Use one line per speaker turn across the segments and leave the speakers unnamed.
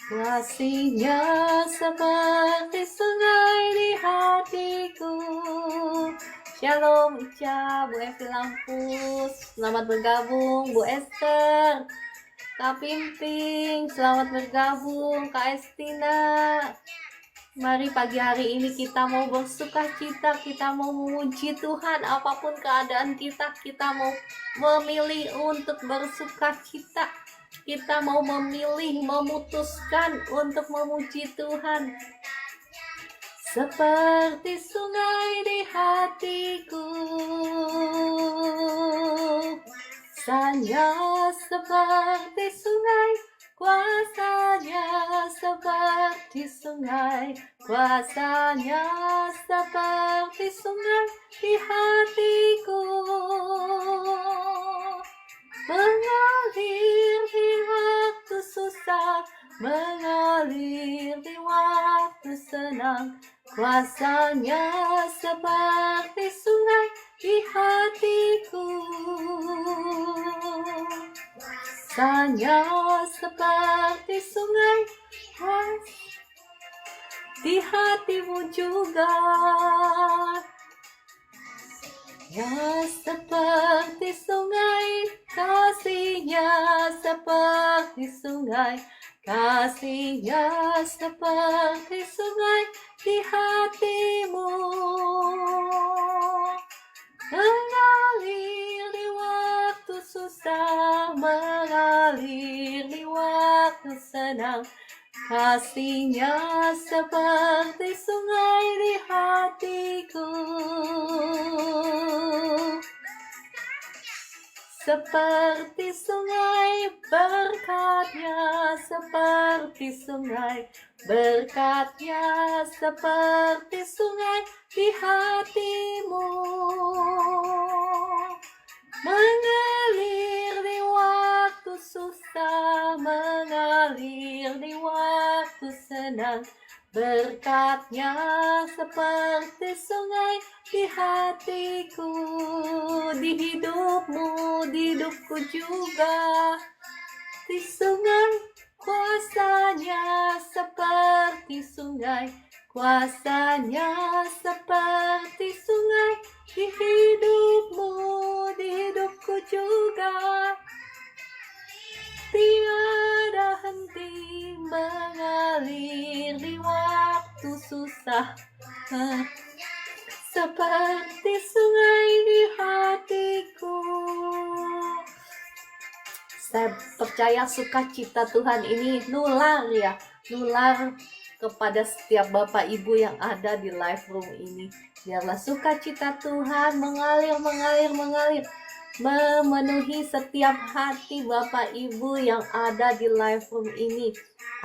Kasihnya seperti sungai di hatiku. Shalom Ica, Bu Evi Lampus, selamat bergabung. Bu Esther, Kak Pimping, selamat bergabung. Kak Estina, mari pagi hari ini kita mau bersukacita, kita mau memuji Tuhan. Apapun keadaan kita mau memilih untuk bersukacita. Kita mau memilih, memutuskan untuk memuji Tuhan. Seperti sungai di hatiku, kuasanya seperti sungai, kuasanya seperti sungai, kuasanya seperti sungai di hatiku. Mengalir di waktu susah, mengalir di waktu senang, kuasanya seperti sungai di hatiku. Kuasanya seperti sungai, di hatimu juga. Ya seperti sungai, kasihnya seperti sungai, kasihnya seperti sungai di hatimu. Mengalir di waktu susah, mengalir di waktu senang, kasihnya seperti sungai di hatiku. Seperti sungai, berkatnya seperti sungai, berkatnya seperti sungai di hatimu. Mengalir di waktu susah, mengalir di waktu senang, berkatnya seperti sungai di hatiku. Di hidupmu, di hidupku juga, di sungai, kuasanya seperti sungai, kuasanya seperti sungai. Di hidupmu, di hidupku juga, tiada henti mengalir di waktu susah, seperti sungai di hatiku. Saya percaya sukacita Tuhan ini nular ya, nular kepada setiap Bapak Ibu yang ada di live room ini. Biarlah sukacita Tuhan mengalir, memenuhi setiap hati Bapak Ibu yang ada di live room ini.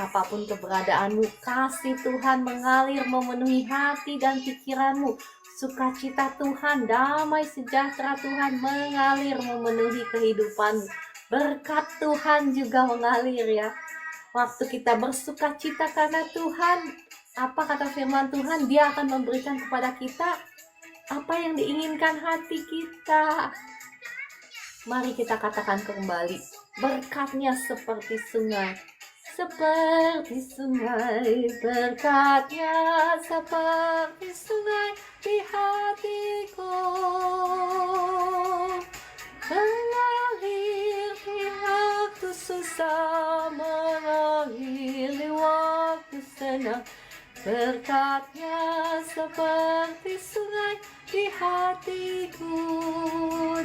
Apapun keberadaanmu, kasih Tuhan mengalir memenuhi hati dan pikiranmu. Sukacita Tuhan, damai sejahtera Tuhan mengalir memenuhi kehidupanmu. Berkat Tuhan juga mengalir ya. Waktu kita bersukacita karena Tuhan, apa kata firman Tuhan? Dia akan memberikan kepada kita apa yang diinginkan hati kita. Mari kita katakan kembali, berkatnya seperti sungai, seperti sungai, berkatnya seperti sungai di hatiku. Mengalir di waktu susah, mengalir di waktu senang, berkatnya seperti sungai di hatiku,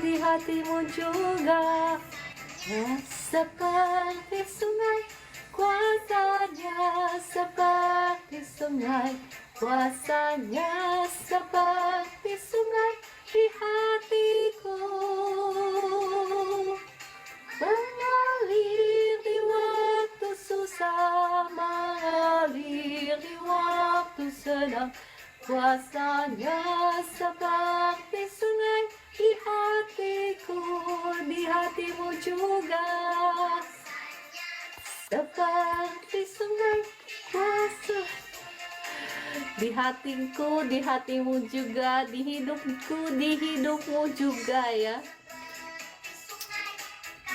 di hatimu juga. Ya, seperti sungai, kuasanya seperti sungai, kuasanya seperti sungai di hatiku. Mengalir di waktu susah, mengalir di waktu senang, kuasanya seperti sungai di hatiku, di hatimu juga. Seperti sungai, kuasa di hatiku, di hatimu juga, di hidupku, di hidupmu juga ya.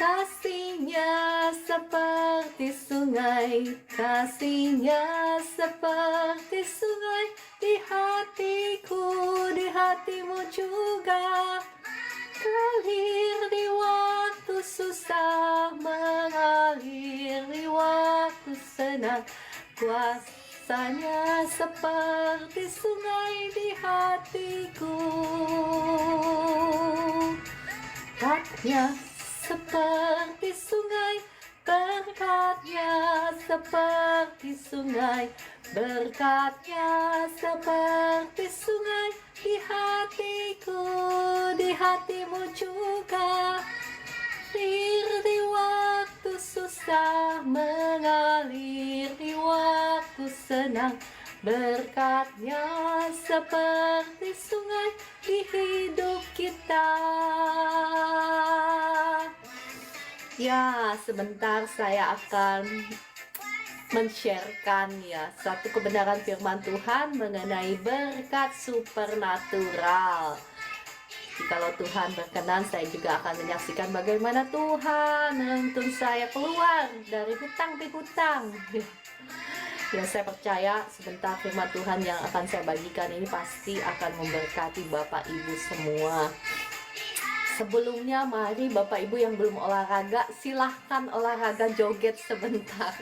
Kasihnya seperti sungai, kasihnya seperti sungai di hatiku, di hatimu juga. Mengalir di waktu susah, mengalir di waktu senang. Kuasanya seperti sungai di hatiku. Berkatnya seperti sungai, berkatnya seperti sungai, berkatnya seperti sungai di hatiku, di hatimu juga. Mengalir di waktu susah, mengalir di waktu senang. Berkatnya seperti sungai di hidup kita. Ya, sebentar saya akan men-sharekan ya satu kebenaran firman Tuhan mengenai berkat supernatural. Jikalau Tuhan berkenan, saya juga akan menyaksikan bagaimana Tuhan menuntun saya keluar dari hutang piutang. Ya, saya percaya sebentar firman Tuhan yang akan saya bagikan ini pasti akan memberkati Bapak Ibu semua. Sebelumnya, mari Bapak Ibu yang belum olahraga, silahkan olahraga joget sebentar.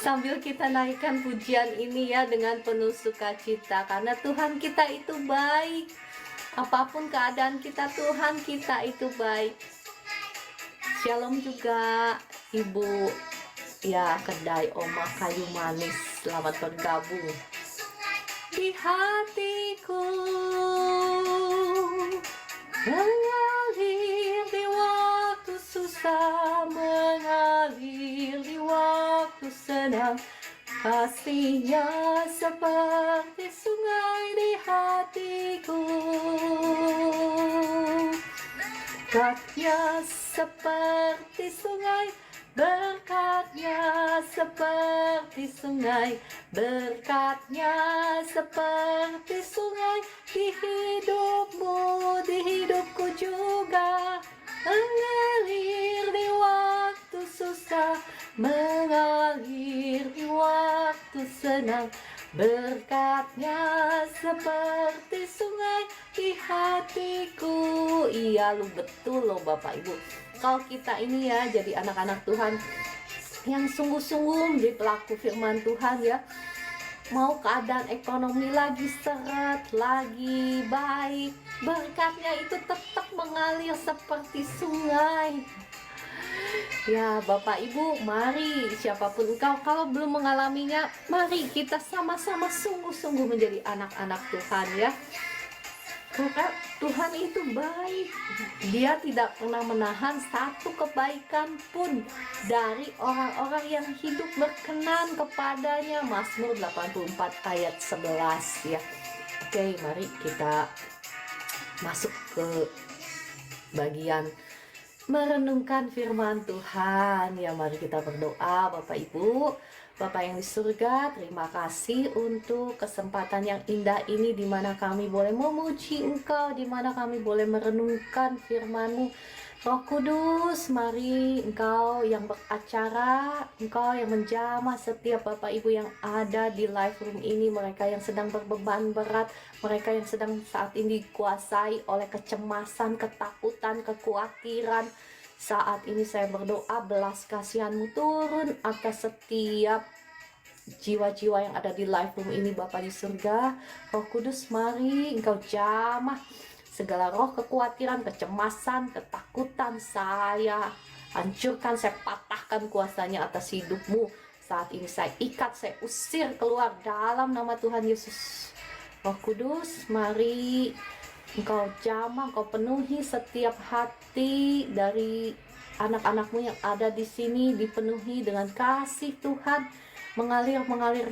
Sambil kita naikkan pujian ini ya dengan penuh sukacita, karena Tuhan kita itu baik. Apapun keadaan kita, Tuhan kita itu baik. Shalom juga Ibu ya, kedai Oma Kayu Manis, selamat bergabung. Di hatiku mengalir di waktu susah, mengalir di waktu senang. Kasihnya seperti sungai di hatiku. Berkatnya seperti sungai, berkatnya seperti sungai, berkatnya seperti sungai di hidupmu, di hidupku juga. Mengalir di waktu susah, mengalir di waktu senang. Berkatnya seperti sungai di hatiku. Iya, lu betul loh Bapak Ibu. Kalau kita ini ya jadi anak-anak Tuhan yang sungguh-sungguh menjadi pelaku firman Tuhan ya, mau keadaan ekonomi lagi seret, lagi baik, berkatnya itu tetap mengalir seperti sungai. Ya Bapak Ibu, mari siapapun engkau, kalau belum mengalaminya, mari kita sama-sama sungguh-sungguh menjadi anak-anak Tuhan ya. Karena Tuhan itu baik. Dia tidak pernah menahan satu kebaikan pun dari orang-orang yang hidup berkenan kepadanya. Mazmur 84 ayat 11 ya. Oke, mari kita masuk ke bagian merenungkan firman Tuhan. Ya, mari kita berdoa. Bapak Ibu, Bapak yang di surga, terima kasih untuk kesempatan yang indah ini di mana kami boleh memuji Engkau, di mana kami boleh merenungkan firman-Mu. Roh Kudus, mari Engkau yang beracara, Engkau yang menjamah setiap Bapak Ibu yang ada di live room ini, mereka yang sedang berbeban berat, mereka yang sedang saat ini dikuasai oleh kecemasan, ketakutan, kekhawatiran. Saat ini saya berdoa belas kasihan-Mu turun atas setiap jiwa-jiwa yang ada di live room ini Bapak di surga. Roh Kudus, mari Engkau jamah segala roh kekhawatiran, kecemasan, ketakutan, saya hancurkan, saya patahkan kuasanya atas hidup-Mu. Saat ini saya ikat, saya usir keluar dalam nama Tuhan Yesus. Roh Kudus, mari Engkau jamah, Engkau penuhi setiap hati dari anak-anak-Mu yang ada di sini, dipenuhi dengan kasih Tuhan, mengalir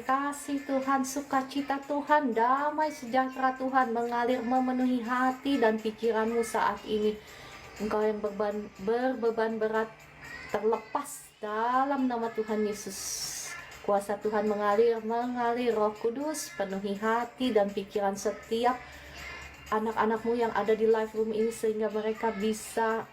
kasih Tuhan, sukacita Tuhan, damai sejahtera Tuhan, mengalir memenuhi hati dan pikiran-Mu saat ini. Engkau yang berbeban berat terlepas dalam nama Tuhan Yesus. Kuasa Tuhan mengalir, Roh Kudus, penuhi hati dan pikiran setiap anak-anak-Mu yang ada di live room ini, sehingga mereka bisa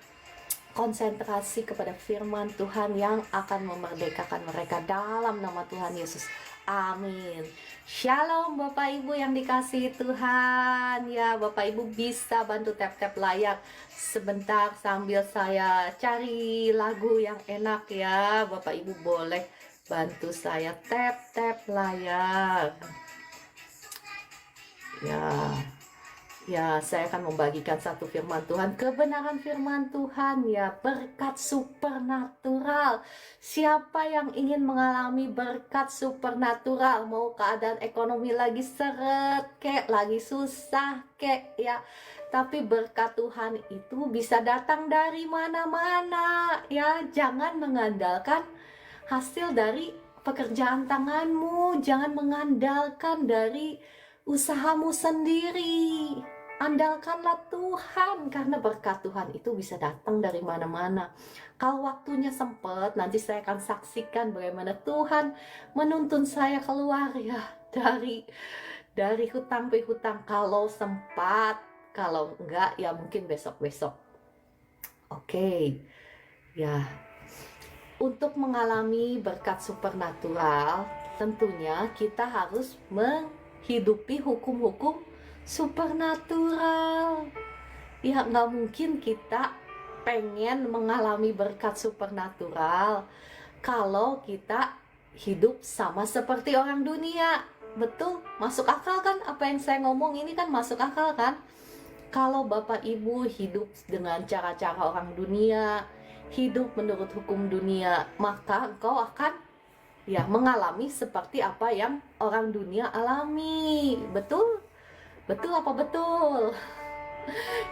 konsentrasi kepada firman Tuhan yang akan memerdekakan mereka dalam nama Tuhan Yesus. Amin. Shalom Bapak Ibu yang dikasihi Tuhan. Ya, Bapak Ibu bisa bantu tap-tap layar sebentar sambil saya cari lagu yang enak ya. Bapak Ibu boleh bantu saya tap-tap layar. Ya, saya akan membagikan satu firman Tuhan, kebenaran firman Tuhan ya, berkat supernatural. Siapa yang ingin mengalami berkat supernatural, mau keadaan ekonomi lagi seret kek, lagi susah kek ya, tapi berkat Tuhan itu bisa datang dari mana-mana ya. Jangan mengandalkan hasil dari pekerjaan tanganmu, jangan mengandalkan dari usahamu sendiri. Andalkanlah Tuhan, karena berkat Tuhan itu bisa datang dari mana-mana. Kalau waktunya sempat, nanti saya akan saksikan bagaimana Tuhan menuntun saya keluar ya dari hutang ke hutang kalau sempat. Kalau enggak ya mungkin besok-besok. Oke. Ya. Untuk mengalami berkat supernatural, tentunya kita harus menghidupi hukum-hukum supernatural. Ya, nggak mungkin kita pengen mengalami berkat supernatural kalau kita hidup sama seperti orang dunia. Betul? Masuk akal kan? Apa yang saya ngomong ini kan masuk akal kan? Kalau Bapak Ibu hidup dengan cara-cara orang dunia, hidup menurut hukum dunia, maka engkau akan ya mengalami seperti apa yang orang dunia alami. Betul? Betul apa betul?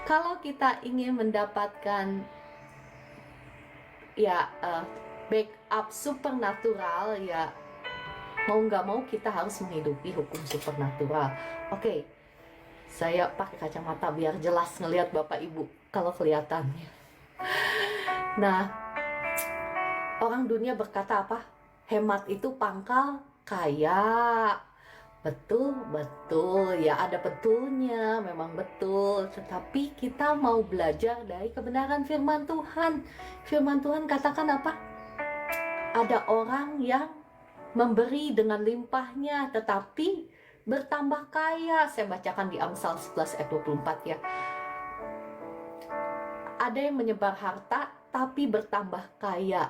Kalau kita ingin mendapatkan ya backup supernatural ya, mau nggak mau kita harus menghidupi hukum supernatural. Oke, saya pakai kacamata biar jelas ngelihat Bapak Ibu kalau kelihatannya. Nah, orang dunia berkata apa? Hemat itu pangkal kaya. Betul ya, ada betulnya, memang betul. Tetapi kita mau belajar dari kebenaran firman Tuhan. Firman Tuhan katakan apa? Ada orang yang memberi dengan limpahnya tetapi bertambah kaya. Saya bacakan di Amsal 11 ayat 24 ya. Ada yang menyebar harta tapi bertambah kaya.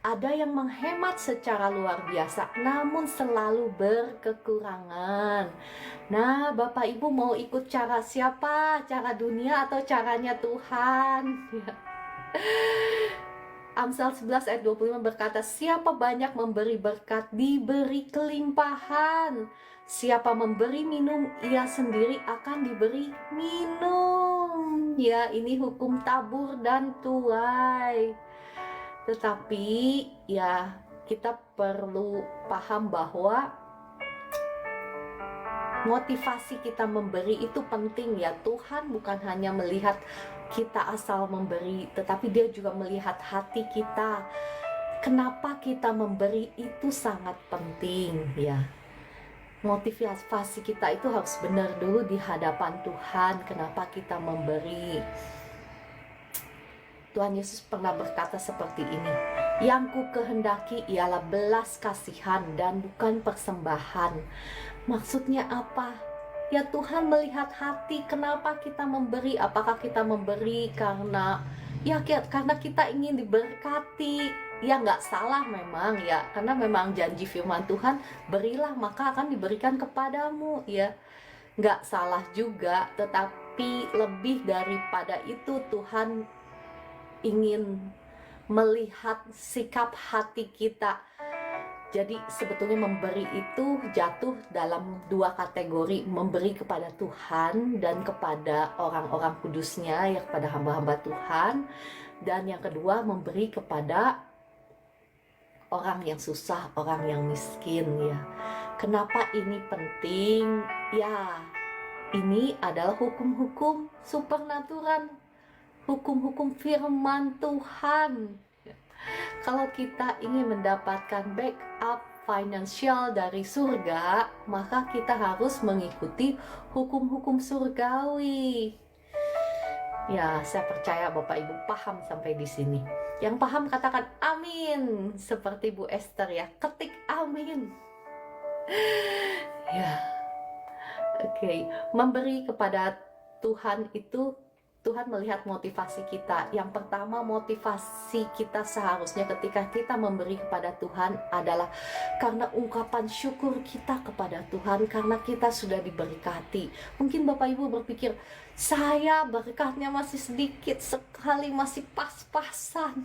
Ada yang menghemat secara luar biasa, namun selalu berkekurangan. Nah, Bapak Ibu mau ikut cara siapa? Cara dunia atau caranya Tuhan? Amsal 11 ayat 25 berkata, siapa banyak memberi berkat, diberi kelimpahan. Siapa memberi minum, ia sendiri akan diberi minum. Ya, ini hukum tabur dan tuai. Tetapi ya kita perlu paham bahwa motivasi kita memberi itu penting ya. Tuhan bukan hanya melihat kita asal memberi, tetapi Dia juga melihat hati kita. Kenapa kita memberi itu sangat penting ya. Motivasi kita itu harus benar dulu di hadapan Tuhan. Kenapa kita memberi? Tuhan Yesus pernah berkata seperti ini, yang ku kehendaki ialah belas kasihan dan bukan persembahan. Maksudnya apa? Ya Tuhan melihat hati, kenapa kita memberi? Apakah kita memberi karena kita ingin diberkati? Ya nggak salah memang ya, karena memang janji firman Tuhan, berilah maka akan diberikan kepadamu ya. Nggak salah juga, tetapi lebih daripada itu Tuhan ingin melihat sikap hati kita. Jadi sebetulnya memberi itu jatuh dalam dua kategori, memberi kepada Tuhan dan kepada orang-orang kudusnya, ya kepada hamba-hamba Tuhan. Dan yang kedua memberi kepada orang yang susah, orang yang miskin ya. Kenapa ini penting? Ya, ini adalah hukum-hukum supernatural, hukum-hukum firman Tuhan. Kalau kita ingin mendapatkan backup finansial dari surga, maka kita harus mengikuti hukum-hukum surgawi. Ya, saya percaya Bapak Ibu paham sampai di sini. Yang paham katakan amin. Seperti Bu Esther ya, ketik amin. Ya, oke. Memberi kepada Tuhan itu, Tuhan melihat motivasi kita. Yang pertama, motivasi kita seharusnya ketika kita memberi kepada Tuhan adalah karena ungkapan syukur kita kepada Tuhan, karena kita sudah diberkati. Mungkin Bapak Ibu berpikir, saya berkatnya masih sedikit sekali, masih pas-pasan,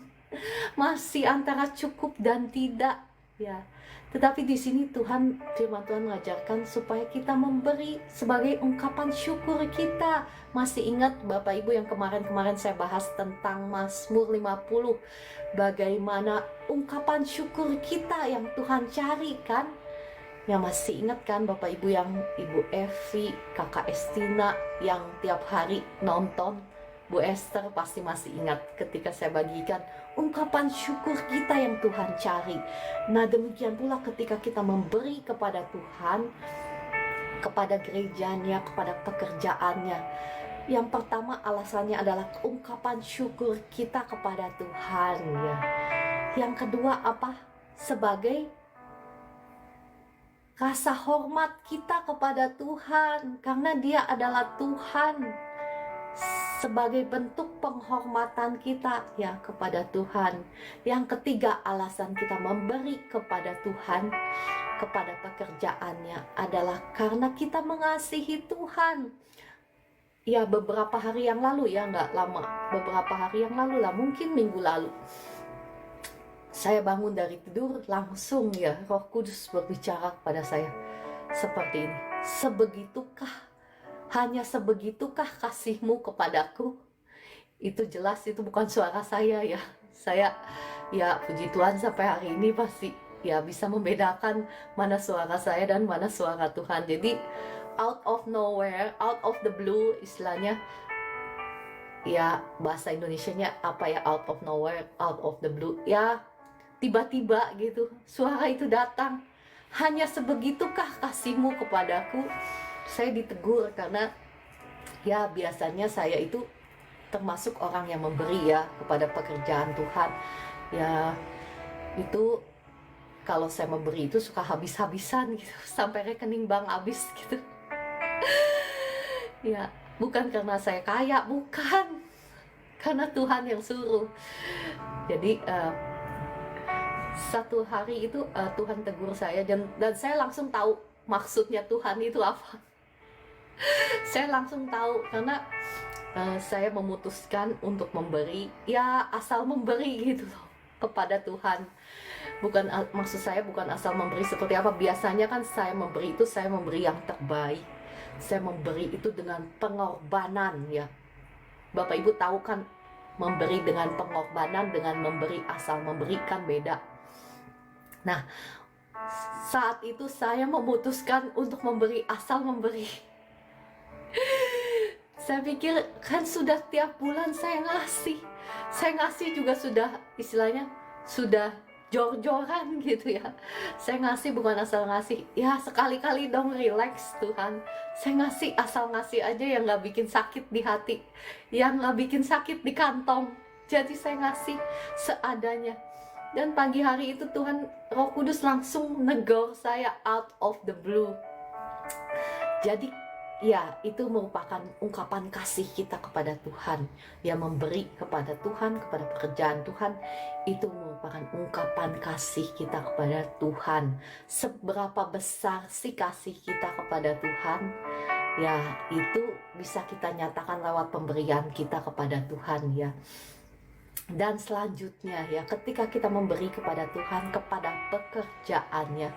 masih antara cukup dan tidak, ya. Tetapi di sini firman Tuhan mengajarkan supaya kita memberi sebagai ungkapan syukur kita. Masih ingat Bapak Ibu yang kemarin-kemarin saya bahas tentang Mazmur 50, bagaimana ungkapan syukur kita yang Tuhan cari kan? Yang masih ingat kan Bapak Ibu, yang Ibu Evi, Kakak Estina yang tiap hari nonton, Bu Esther pasti masih ingat ketika saya bagikan ungkapan syukur kita yang Tuhan cari. Nah, demikian pula ketika kita memberi kepada Tuhan, kepada gerejanya, kepada pekerjaannya. Yang pertama alasannya adalah ungkapan syukur kita kepada Tuhan, ya. Yang kedua apa? Sebagai rasa hormat kita kepada Tuhan, karena Dia adalah Tuhan. Sebagai bentuk penghormatan kita ya kepada Tuhan. Yang ketiga alasan kita memberi kepada Tuhan, kepada pekerjaannya, adalah karena kita mengasihi Tuhan. Ya, beberapa hari yang lalu, ya nggak lama, beberapa hari yang lalu lah, mungkin minggu lalu, saya bangun dari tidur, langsung ya Roh Kudus berbicara kepada saya seperti ini. Hanya sebegitukah kasihmu kepadaku? Itu jelas itu bukan suara saya ya. Saya ya puji Tuhan sampai hari ini pasti ya bisa membedakan mana suara saya dan mana suara Tuhan. Jadi out of nowhere, out of the blue istilahnya, ya bahasa Indonesianya apa ya, out of nowhere, out of the blue, ya tiba-tiba gitu suara itu datang. Hanya sebegitukah kasihmu kepadaku? Saya ditegur karena ya biasanya saya itu termasuk orang yang memberi ya kepada pekerjaan Tuhan. Ya itu kalau saya memberi itu suka habis-habisan gitu, sampai rekening bank habis gitu. Ya bukan karena saya kaya, bukan, karena Tuhan yang suruh. Jadi satu hari itu Tuhan tegur saya, dan saya langsung tahu maksudnya Tuhan itu apa. Saya langsung tahu karena saya memutuskan untuk memberi, ya asal memberi gitu loh kepada Tuhan. Bukan, maksud saya bukan asal memberi seperti apa. Biasanya kan saya memberi itu, saya memberi yang terbaik. Saya memberi itu dengan pengorbanan ya. Bapak Ibu tahu kan, memberi dengan pengorbanan dengan memberi asal memberi kan beda. Nah, saat itu saya memutuskan untuk memberi asal memberi. Saya pikir kan sudah tiap bulan saya ngasih juga sudah istilahnya sudah jor-joran gitu ya. Saya ngasih bukan asal ngasih, ya sekali-kali dong relax Tuhan. Saya ngasih asal ngasih aja yang gak bikin sakit di hati, yang gak bikin sakit di kantong. Jadi saya ngasih seadanya. Dan pagi hari itu Tuhan Roh Kudus langsung negor saya out of the blue. Jadi ya, itu merupakan ungkapan kasih kita kepada Tuhan. Ya, memberi kepada Tuhan, kepada pekerjaan Tuhan, itu merupakan ungkapan kasih kita kepada Tuhan. Seberapa besar sih kasih kita kepada Tuhan? Ya, itu bisa kita nyatakan lewat pemberian kita kepada Tuhan ya. Dan selanjutnya ya, ketika kita memberi kepada Tuhan, kepada pekerjaannya,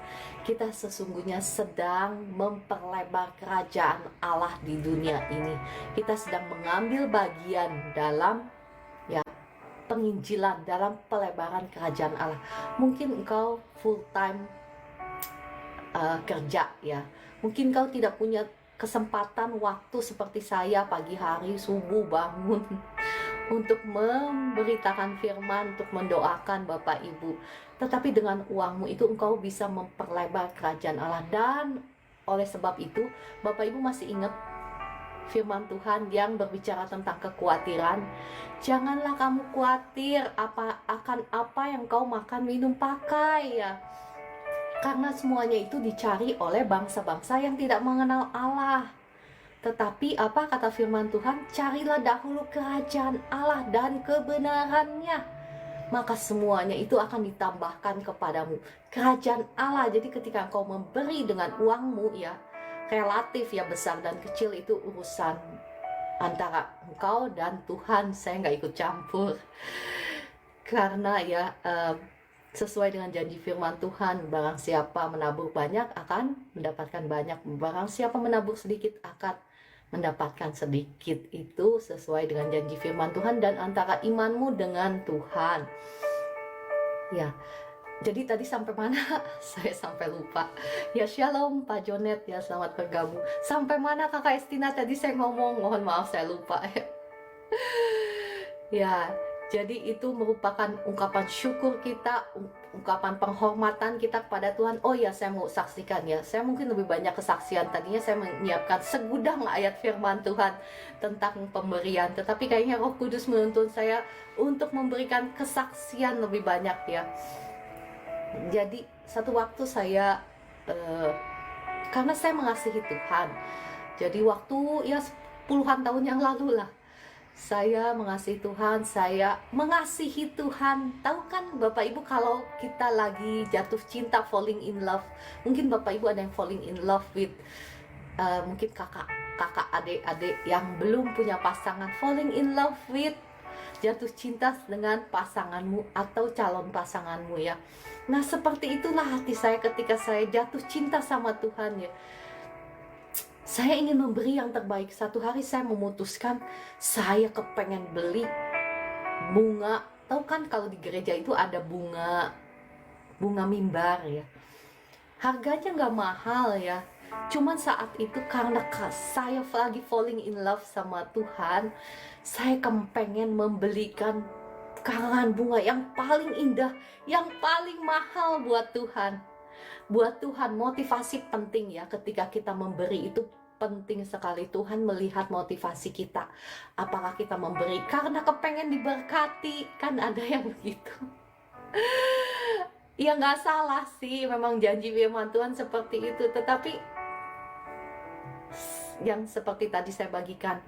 kita sesungguhnya sedang memperlebar kerajaan Allah di dunia ini. Kita sedang mengambil bagian dalam ya penginjilan, dalam pelebaran kerajaan Allah. Mungkin engkau full time kerja ya, mungkin engkau tidak punya kesempatan waktu seperti saya pagi hari subuh bangun untuk memberitakan firman, untuk mendoakan Bapak Ibu. Tetapi dengan uangmu itu engkau bisa memperlebar kerajaan Allah. Dan oleh sebab itu Bapak Ibu masih ingat firman Tuhan yang berbicara tentang kekhawatiran. Janganlah kamu khawatir akan apa yang kau makan, minum, pakai ya. Karena semuanya itu dicari oleh bangsa-bangsa yang tidak mengenal Allah. Tetapi apa kata firman Tuhan? Carilah dahulu kerajaan Allah dan kebenarannya, maka semuanya itu akan ditambahkan kepadamu. Kerajaan Allah. Jadi ketika engkau memberi dengan uangmu ya, relatif ya, besar dan kecil itu urusan antara engkau dan Tuhan. Saya nggak ikut campur. Karena ya sesuai dengan janji firman Tuhan, barang siapa menabur banyak akan mendapatkan banyak, barang siapa menabur sedikit akan mendapatkan sedikit. Itu sesuai dengan janji firman Tuhan dan antara imanmu dengan Tuhan ya. Jadi tadi sampai mana? Saya sampai lupa ya. Shalom Pak Jonet ya, selamat bergabung. Sampai mana Kakak Estina tadi saya ngomong? Mohon maaf saya lupa ya. Jadi itu merupakan ungkapan syukur kita, ungkapan penghormatan kita kepada Tuhan. Oh ya, saya mau saksikan ya. Saya mungkin lebih banyak kesaksian. Tadinya saya menyiapkan segudang ayat firman Tuhan tentang pemberian. Tetapi kayaknya Roh Kudus menuntun saya untuk memberikan kesaksian lebih banyak ya. Jadi satu waktu saya, karena saya mengasihi Tuhan. Jadi waktu ya puluhan tahun yang lalu lah, saya mengasihi Tuhan, saya mengasihi Tuhan. Tahu kan Bapak Ibu, kalau kita lagi jatuh cinta, falling in love, mungkin Bapak Ibu ada yang falling in love with mungkin kakak adik-adik yang belum punya pasangan, falling in love with, jatuh cinta dengan pasanganmu atau calon pasanganmu ya. Nah seperti itulah hati saya ketika saya jatuh cinta sama Tuhan ya. Saya ingin memberi yang terbaik. Satu hari saya memutuskan saya kepengen beli bunga. Tahu kan kalau di gereja itu ada bunga mimbar ya. Harganya nggak mahal ya. Cuman saat itu karena saya lagi falling in love sama Tuhan, saya kepengen membelikan karangan bunga yang paling indah, yang paling mahal buat Tuhan. Buat Tuhan, motivasi penting ya. Ketika kita memberi itu penting sekali. Tuhan melihat motivasi kita. Apakah kita memberi karena kepengen diberkati? Kan ada yang begitu. Ya nggak salah sih, memang janji firman Tuhan seperti itu. Tetapi yang seperti tadi saya bagikan,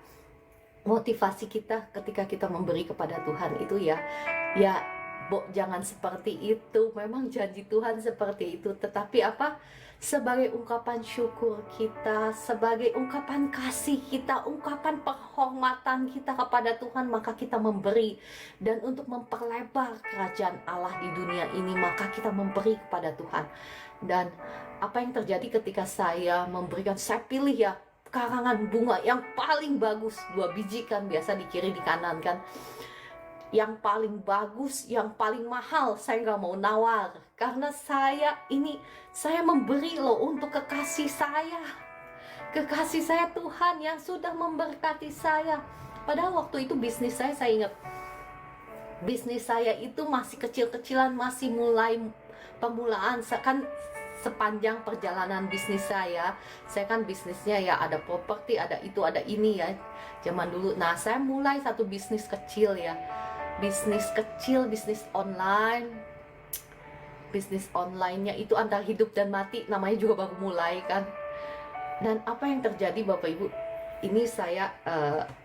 motivasi kita ketika kita memberi kepada Tuhan itu ya jangan seperti itu. Memang janji Tuhan seperti itu, tetapi apa? Sebagai ungkapan syukur kita, sebagai ungkapan kasih kita, ungkapan penghormatan kita kepada Tuhan, maka kita memberi. Dan untuk memperlebar kerajaan Allah di dunia ini, maka kita memberi kepada Tuhan. Dan apa yang terjadi ketika saya memberikan, saya pilih ya karangan bunga yang paling bagus, 2 biji kan biasa di kiri di kanan kan, yang paling bagus, yang paling mahal. Saya nggak mau nawar, karena saya memberi loh untuk kekasih saya Tuhan yang sudah memberkati saya. Padahal waktu itu bisnis saya ingat, bisnis saya itu masih kecil-kecilan, masih mulai pemulaan. Kan sepanjang perjalanan bisnis saya kan bisnisnya ya ada properti, ada itu, ada ini ya, zaman dulu. Nah saya mulai satu bisnis kecil ya, bisnis online. Bisnis online-nya itu antara hidup dan mati, namanya juga baru mulai kan. Dan apa yang terjadi Bapak Ibu, ini saya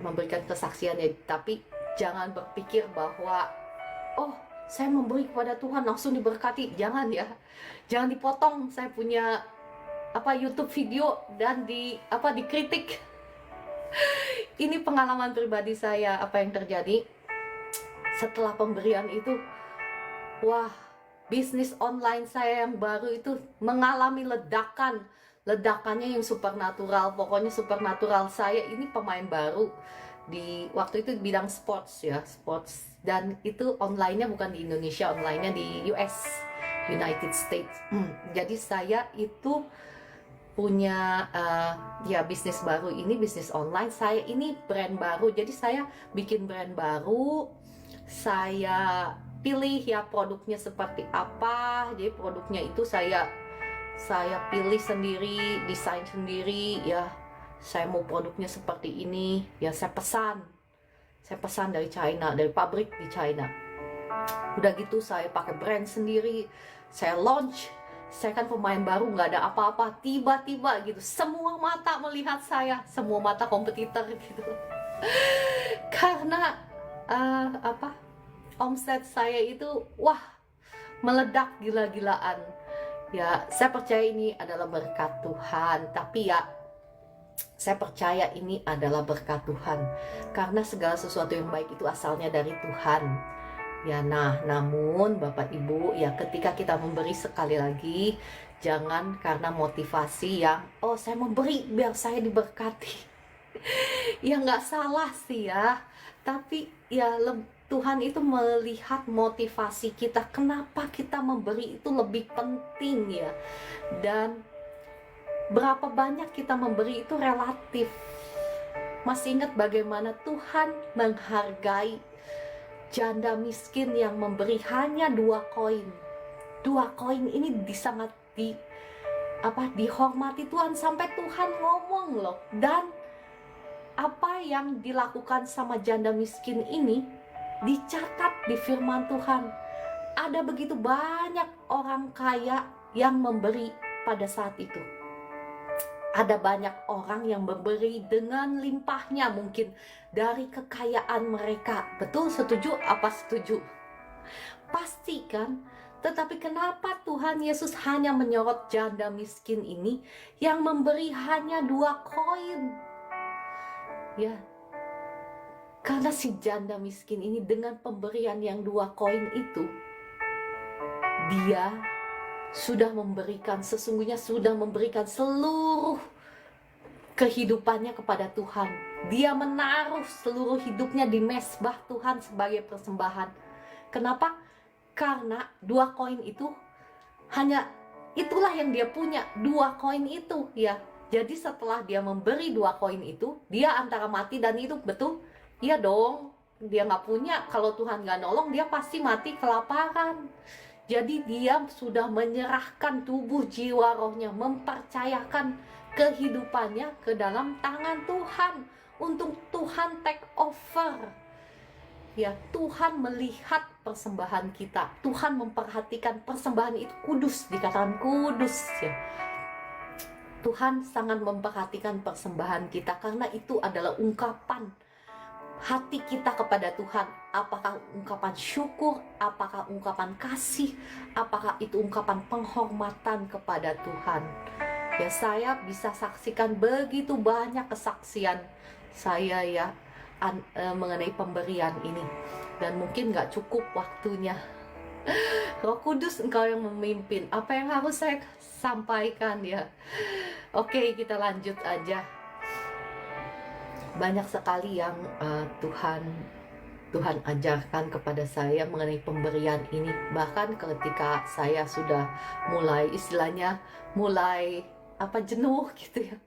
memberikan kesaksian ya, tapi jangan berpikir bahwa oh saya memberi kepada Tuhan langsung diberkati. Jangan ya, jangan dipotong. Saya punya YouTube video dan dikritik. Ini pengalaman pribadi saya, apa yang terjadi setelah pemberian itu. Wah, bisnis online saya yang baru itu mengalami ledakannya yang supernatural. Pokoknya supernatural. Saya ini pemain baru di waktu itu di bidang sports, dan itu online-nya bukan di Indonesia, online-nya di US, United States. Jadi saya itu punya bisnis baru ini, bisnis online. Saya ini brand baru, jadi saya bikin brand baru. Saya pilih ya produknya seperti apa. Jadi produknya itu saya pilih sendiri, desain sendiri ya. saya mau produknya seperti ini, ya saya pesan dari China, dari pabrik di China. Udah gitu saya pakai brand sendiri, saya launch. Saya kan pemain baru, nggak ada apa-apa, tiba-tiba gitu semua mata melihat saya, semua mata kompetitor gitu. Karena omset saya itu wah meledak gila-gilaan. Ya saya percaya ini adalah berkat Tuhan, tapi ya saya percaya ini adalah berkat Tuhan, karena segala sesuatu yang baik itu asalnya dari Tuhan. Ya, nah, namun Bapak Ibu, ya ketika kita memberi, sekali lagi, jangan karena motivasi yang, oh saya memberi biar saya diberkati. Ya nggak salah sih ya, tapi ya Tuhan itu melihat motivasi kita, kenapa kita memberi itu lebih penting ya. Dan berapa banyak kita memberi itu relatif. Masih ingat bagaimana Tuhan menghargai janda miskin yang memberi hanya 2 koin. 2 koin ini sangat dihormati Tuhan, sampai Tuhan ngomong loh. Dan apa yang dilakukan sama janda miskin ini dicatat di firman Tuhan. Ada begitu banyak orang kaya yang memberi pada saat itu. Ada banyak orang yang memberi dengan limpahnya, mungkin dari kekayaan mereka. Betul, setuju? Apa setuju? Pasti kan? Tetapi kenapa Tuhan Yesus hanya menyorot janda miskin ini yang memberi hanya 2 koin? Ya, karena si janda miskin ini dengan pemberian yang 2 koin itu, dia sesungguhnya sudah memberikan seluruh kehidupannya kepada Tuhan. Dia menaruh seluruh hidupnya di mezbah Tuhan sebagai persembahan. Kenapa? Karena 2 koin itu hanya itulah yang dia punya, 2 koin itu ya. Jadi setelah dia memberi 2 koin itu, dia antara mati dan hidup, betul? Iya dong, dia nggak punya. Kalau Tuhan nggak nolong, dia pasti mati kelaparan. Jadi dia sudah menyerahkan tubuh, jiwa, rohnya, mempercayakan kehidupannya ke dalam tangan Tuhan, untuk Tuhan take over. Ya, Tuhan melihat persembahan kita, Tuhan memperhatikan persembahan itu kudus, dikatakan kudus ya. Tuhan sangat memperhatikan persembahan kita, karena itu adalah ungkapan hati kita kepada Tuhan. Apakah ungkapan syukur, apakah ungkapan kasih, apakah itu ungkapan penghormatan kepada Tuhan. Ya, saya bisa saksikan begitu banyak kesaksian saya ya mengenai pemberian ini, dan mungkin gak cukup waktunya. Roh Kudus, Engkau yang memimpin apa yang harus saya sampaikan ya. Oke, kita lanjut aja. Banyak sekali yang Tuhan ajarkan kepada saya mengenai pemberian ini. Bahkan ketika saya sudah mulai jenuh gitu ya,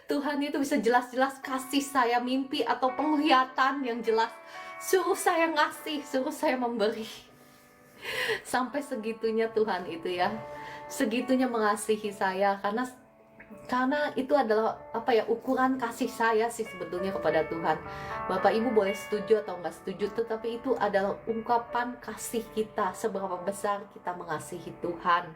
Tuhan itu bisa jelas-jelas kasih saya mimpi atau penglihatan yang jelas, suruh saya ngasih, suruh saya memberi. Sampai segitunya Tuhan itu ya, segitunya mengasihi saya, karena itu adalah ukuran kasih saya sih sebetulnya kepada Tuhan. Bapak Ibu boleh setuju atau nggak setuju, tetapi itu adalah ungkapan kasih kita, seberapa besar kita mengasihi Tuhan.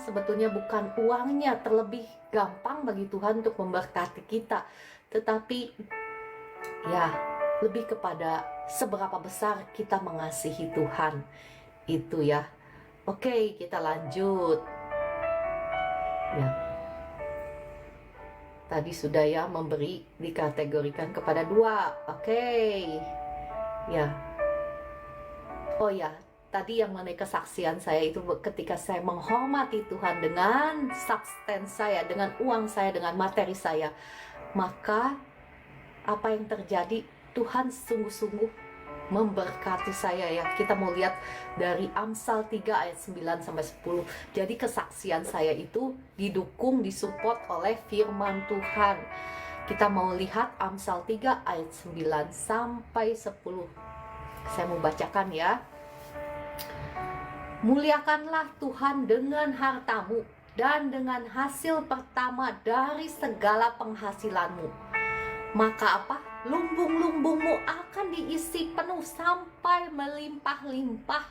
Sebetulnya bukan uangnya, terlebih gampang bagi Tuhan untuk memberkati kita, tetapi ya lebih kepada seberapa besar kita mengasihi Tuhan itu ya. Oke, kita lanjut ya. Tadi sudah ya, memberi dikategorikan kepada 2. Oke ya. Oh ya, tadi yang mengenai kesaksian saya itu ketika saya menghormati Tuhan dengan substance saya, dengan uang saya, dengan materi saya, maka apa yang terjadi? Tuhan sungguh-sungguh memberkati saya ya. Kita mau lihat dari Amsal 3 ayat 9 sampai 10. Jadi kesaksian saya itu didukung, disupport oleh firman Tuhan. Kita mau lihat Amsal 3 ayat 9 sampai 10. Saya mau bacakan ya. Muliakanlah Tuhan dengan hartamu, dan dengan hasil pertama dari segala penghasilanmu. Maka apa? Lumbung-lumbungmu akan diisi penuh sampai melimpah-limpah,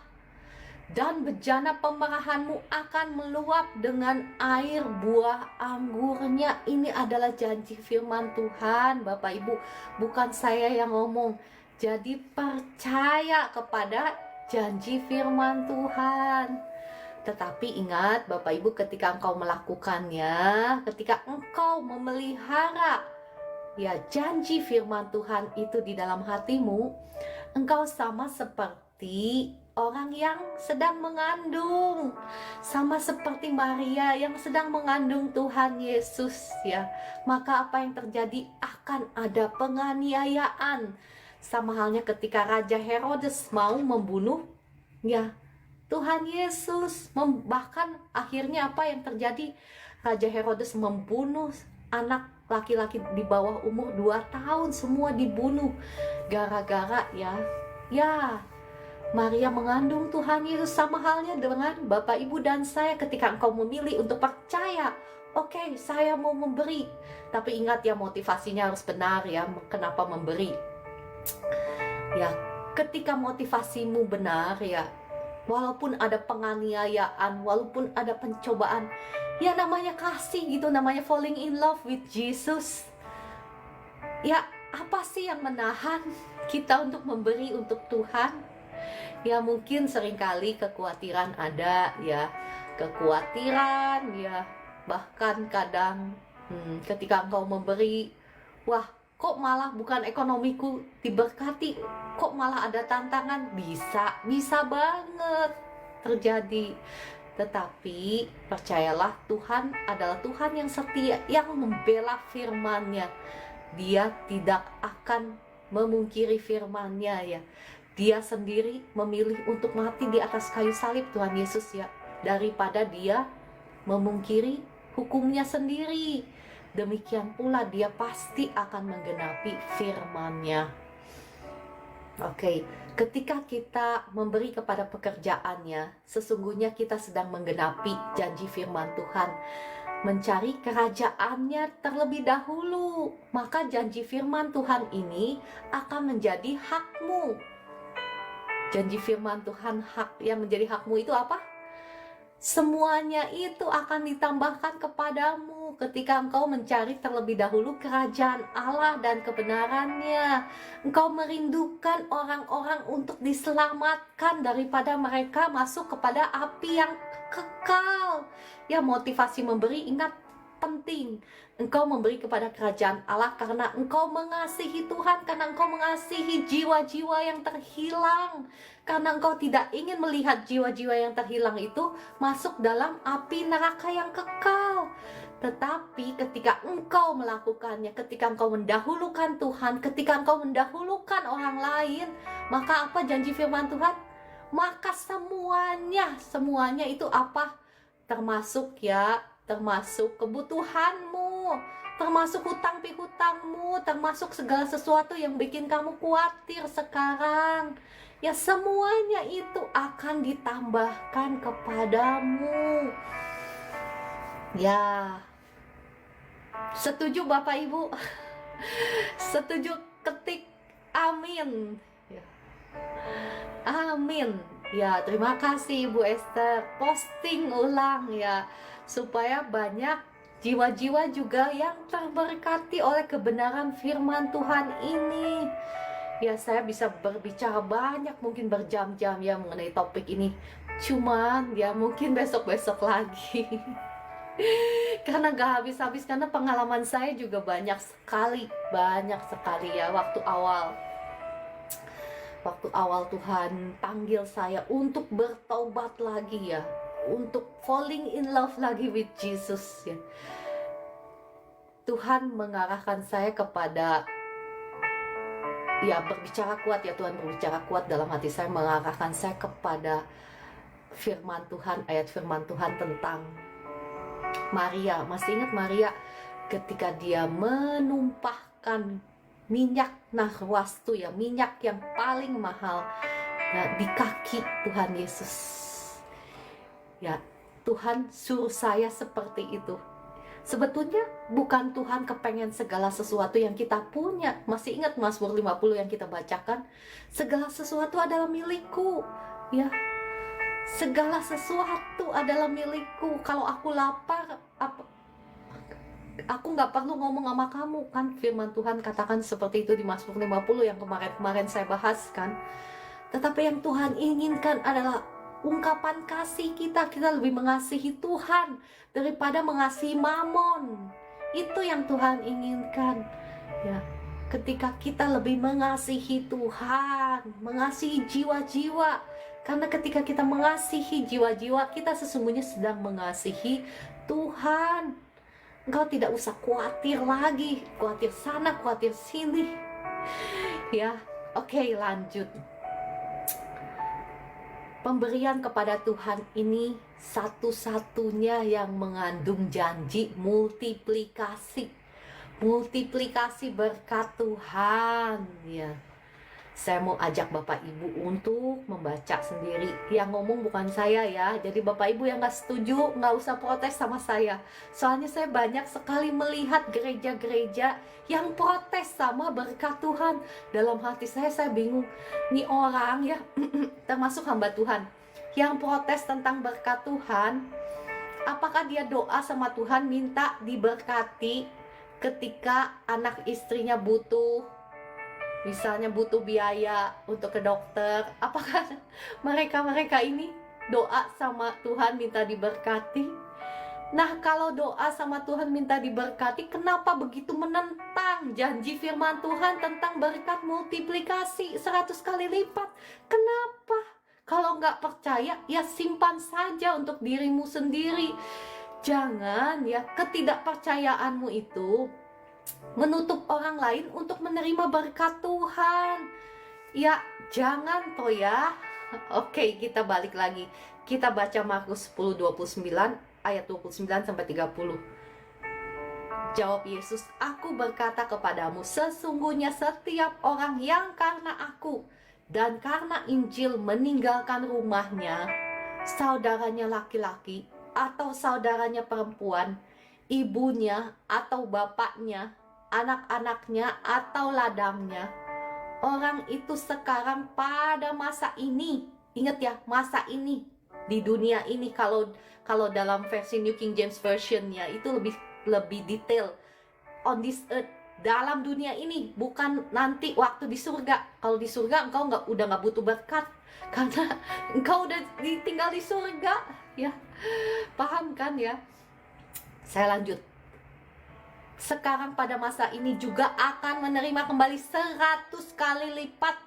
dan bejana pemerahanmu akan meluap dengan air buah anggurnya. Ini adalah janji firman Tuhan, Bapak Ibu, bukan saya yang ngomong. Jadi percaya kepada janji firman Tuhan. Tetapi ingat Bapak Ibu, ketika engkau melakukannya, ketika engkau memelihara janji firman Tuhan itu di dalam hatimu, engkau sama seperti orang yang sedang mengandung, sama seperti Maria yang sedang mengandung Tuhan Yesus Maka apa yang terjadi? Akan ada penganiayaan. Sama halnya ketika Raja Herodes mau membunuh Tuhan Yesus. Bahkan akhirnya apa yang terjadi? Raja Herodes membunuh anak laki-laki di bawah umur 2 tahun, semua dibunuh gara-gara Maria mengandung Tuhan Yesus. Sama halnya dengan Bapak Ibu dan saya, ketika engkau memilih untuk percaya, oke, saya mau memberi, tapi ingat motivasinya harus benar kenapa memberi. Ketika motivasimu benar walaupun ada penganiayaan, walaupun ada pencobaan, namanya kasih gitu, namanya falling in love with Jesus. Apa sih yang menahan kita untuk memberi untuk Tuhan? Mungkin seringkali kekhawatiran ada kekhawatiran bahkan kadang ketika engkau memberi, kok malah bukan ekonomiku diberkati, kok malah ada tantangan. Bisa banget terjadi. Tetapi percayalah, Tuhan adalah Tuhan yang setia, yang membela firman-Nya. Dia tidak akan memungkiri firman-Nya Dia sendiri memilih untuk mati di atas kayu salib, Tuhan Yesus daripada dia memungkiri hukumnya sendiri. Demikian pula dia pasti akan menggenapi firman-Nya. Oke, ketika kita memberi kepada pekerjaannya, sesungguhnya kita sedang menggenapi janji firman Tuhan, mencari kerajaannya terlebih dahulu. Maka janji firman Tuhan ini akan menjadi hakmu. Janji firman Tuhan yang menjadi hakmu itu apa? Semuanya itu akan ditambahkan kepadamu ketika engkau mencari terlebih dahulu kerajaan Allah dan kebenarannya. Engkau merindukan orang-orang untuk diselamatkan daripada mereka masuk kepada api yang kekal. Motivasi memberi, ingat, penting. Engkau memberi kepada kerajaan Allah karena engkau mengasihi Tuhan, karena engkau mengasihi jiwa-jiwa yang terhilang, karena engkau tidak ingin melihat jiwa-jiwa yang terhilang itu masuk dalam api neraka yang kekal. Tetapi ketika engkau melakukannya, ketika engkau mendahulukan Tuhan, ketika engkau mendahulukan orang lain, maka apa janji firman Tuhan? Maka semuanya itu apa? Termasuk kebutuhanmu, termasuk hutang piutangmu, termasuk segala sesuatu yang bikin kamu khawatir sekarang. Semuanya itu akan ditambahkan kepadamu. Setuju Bapak Ibu? Setuju, ketik amin. Amin. Terima kasih Ibu Esther. Posting ulang supaya banyak jiwa-jiwa juga yang terberkati oleh kebenaran firman Tuhan ini. Saya bisa berbicara banyak, mungkin berjam-jam mengenai topik ini. Cuman mungkin besok-besok lagi. Karena gak habis-habis, karena pengalaman saya juga banyak sekali waktu awal Tuhan panggil saya untuk bertobat lagi untuk falling in love lagi with Jesus Tuhan mengarahkan saya kepada berbicara kuat Tuhan berbicara kuat dalam hati saya, mengarahkan saya kepada firman Tuhan, ayat firman Tuhan tentang Maria. Masih ingat Maria ketika dia menumpahkan minyak narwastu minyak yang paling mahal di kaki Tuhan Yesus Tuhan suruh saya seperti itu. Sebetulnya bukan Tuhan kepengen segala sesuatu yang kita punya. Masih ingat Mazmur 50 yang kita bacakan? Segala sesuatu adalah milikku. Ya, segala sesuatu adalah milikku. Kalau aku lapar, aku nggak perlu ngomong sama kamu, kan? Firman Tuhan katakan seperti itu di Mazmur 50 yang kemarin saya bahas, kan? Tetapi yang Tuhan inginkan adalah ungkapan kasih kita. Kita lebih mengasihi Tuhan daripada mengasihi mamon. Itu yang Tuhan inginkan. Ya, ketika kita lebih mengasihi Tuhan, mengasihi jiwa-jiwa. Karena ketika kita mengasihi jiwa-jiwa, kita sesungguhnya sedang mengasihi Tuhan. Engkau tidak usah khawatir lagi, khawatir sana, khawatir sini. Ya, oke, lanjut. Pemberian kepada Tuhan ini satu-satunya yang mengandung janji multiplikasi. Multiplikasi berkat Tuhan, ya. Saya mau ajak Bapak Ibu untuk membaca sendiri. Yang ngomong bukan saya ya. Jadi Bapak Ibu yang gak setuju, gak usah protes sama saya. Soalnya saya banyak sekali melihat gereja-gereja yang protes sama berkat Tuhan. Dalam hati saya bingung. Nih orang ya, termasuk hamba Tuhan, yang protes tentang berkat Tuhan, apakah dia doa sama Tuhan minta diberkati ketika anak istrinya butuh, misalnya butuh biaya untuk ke dokter? Apakah mereka ini doa sama Tuhan minta diberkati? Nah, kalau doa sama Tuhan minta diberkati, kenapa begitu menentang janji firman Tuhan tentang berkat multiplikasi 100 kali lipat? Kenapa? Kalau nggak percaya, ya simpan saja untuk dirimu sendiri. Jangan ya, ketidakpercayaanmu itu menutup orang lain untuk menerima berkat Tuhan. Ya, jangan toh ya. Oke, kita balik lagi. Kita baca Markus 10:29 ayat 29 sampai 30. Jawab Yesus, "Aku berkata kepadamu, sesungguhnya setiap orang yang karena aku dan karena Injil meninggalkan rumahnya, saudaranya laki-laki atau saudaranya perempuan, ibunya atau bapaknya, anak-anaknya atau ladangnya, orang itu sekarang pada masa ini," ingat ya, masa ini, di dunia ini. Kalau dalam versi New King James Version ya, itu lebih detail. On this earth, dalam dunia ini, bukan nanti waktu di surga. Kalau di surga engkau udah nggak butuh berkat, karena engkau udah ditinggal di surga, ya. Paham kan ya? Saya lanjut. Sekarang pada masa ini juga akan menerima kembali 100 kali lipat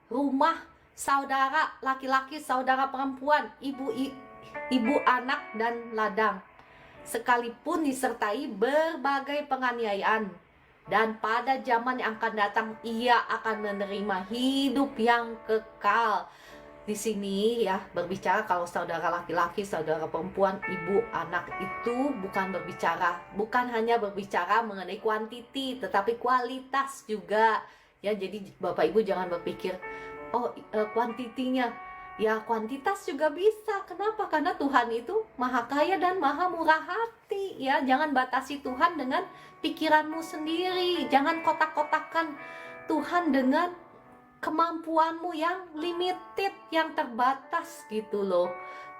rumah, saudara laki-laki, saudara perempuan, ibu anak dan ladang, sekalipun disertai berbagai penganiayaan. Dan pada zaman yang akan datang, ia akan menerima hidup yang kekal. Di sini ya berbicara kalau saudara laki-laki, saudara perempuan, ibu, anak, itu bukan hanya berbicara mengenai kuantiti, tetapi kualitas juga. Ya, jadi Bapak Ibu jangan berpikir, kuantitinya. Ya, kuantitas juga bisa. Kenapa? Karena Tuhan itu maha kaya dan maha murah hati. Ya, jangan batasi Tuhan dengan pikiranmu sendiri. Jangan kotak-kotakan Tuhan dengan kemampuanmu yang limited, yang terbatas gitu loh.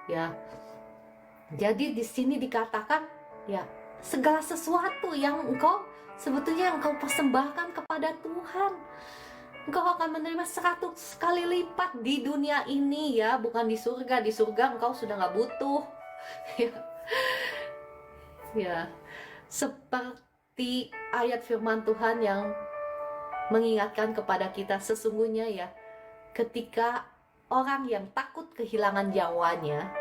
Ya. Jadi di sini dikatakan ya, segala sesuatu yang engkau persembahkan kepada Tuhan, engkau akan menerima 100 kali lipat di dunia ini ya, bukan di surga. Di surga engkau sudah gak butuh. Ya, seperti ayat firman Tuhan yang mengingatkan kepada kita, sesungguhnya ya, ketika orang yang takut kehilangan nyawanya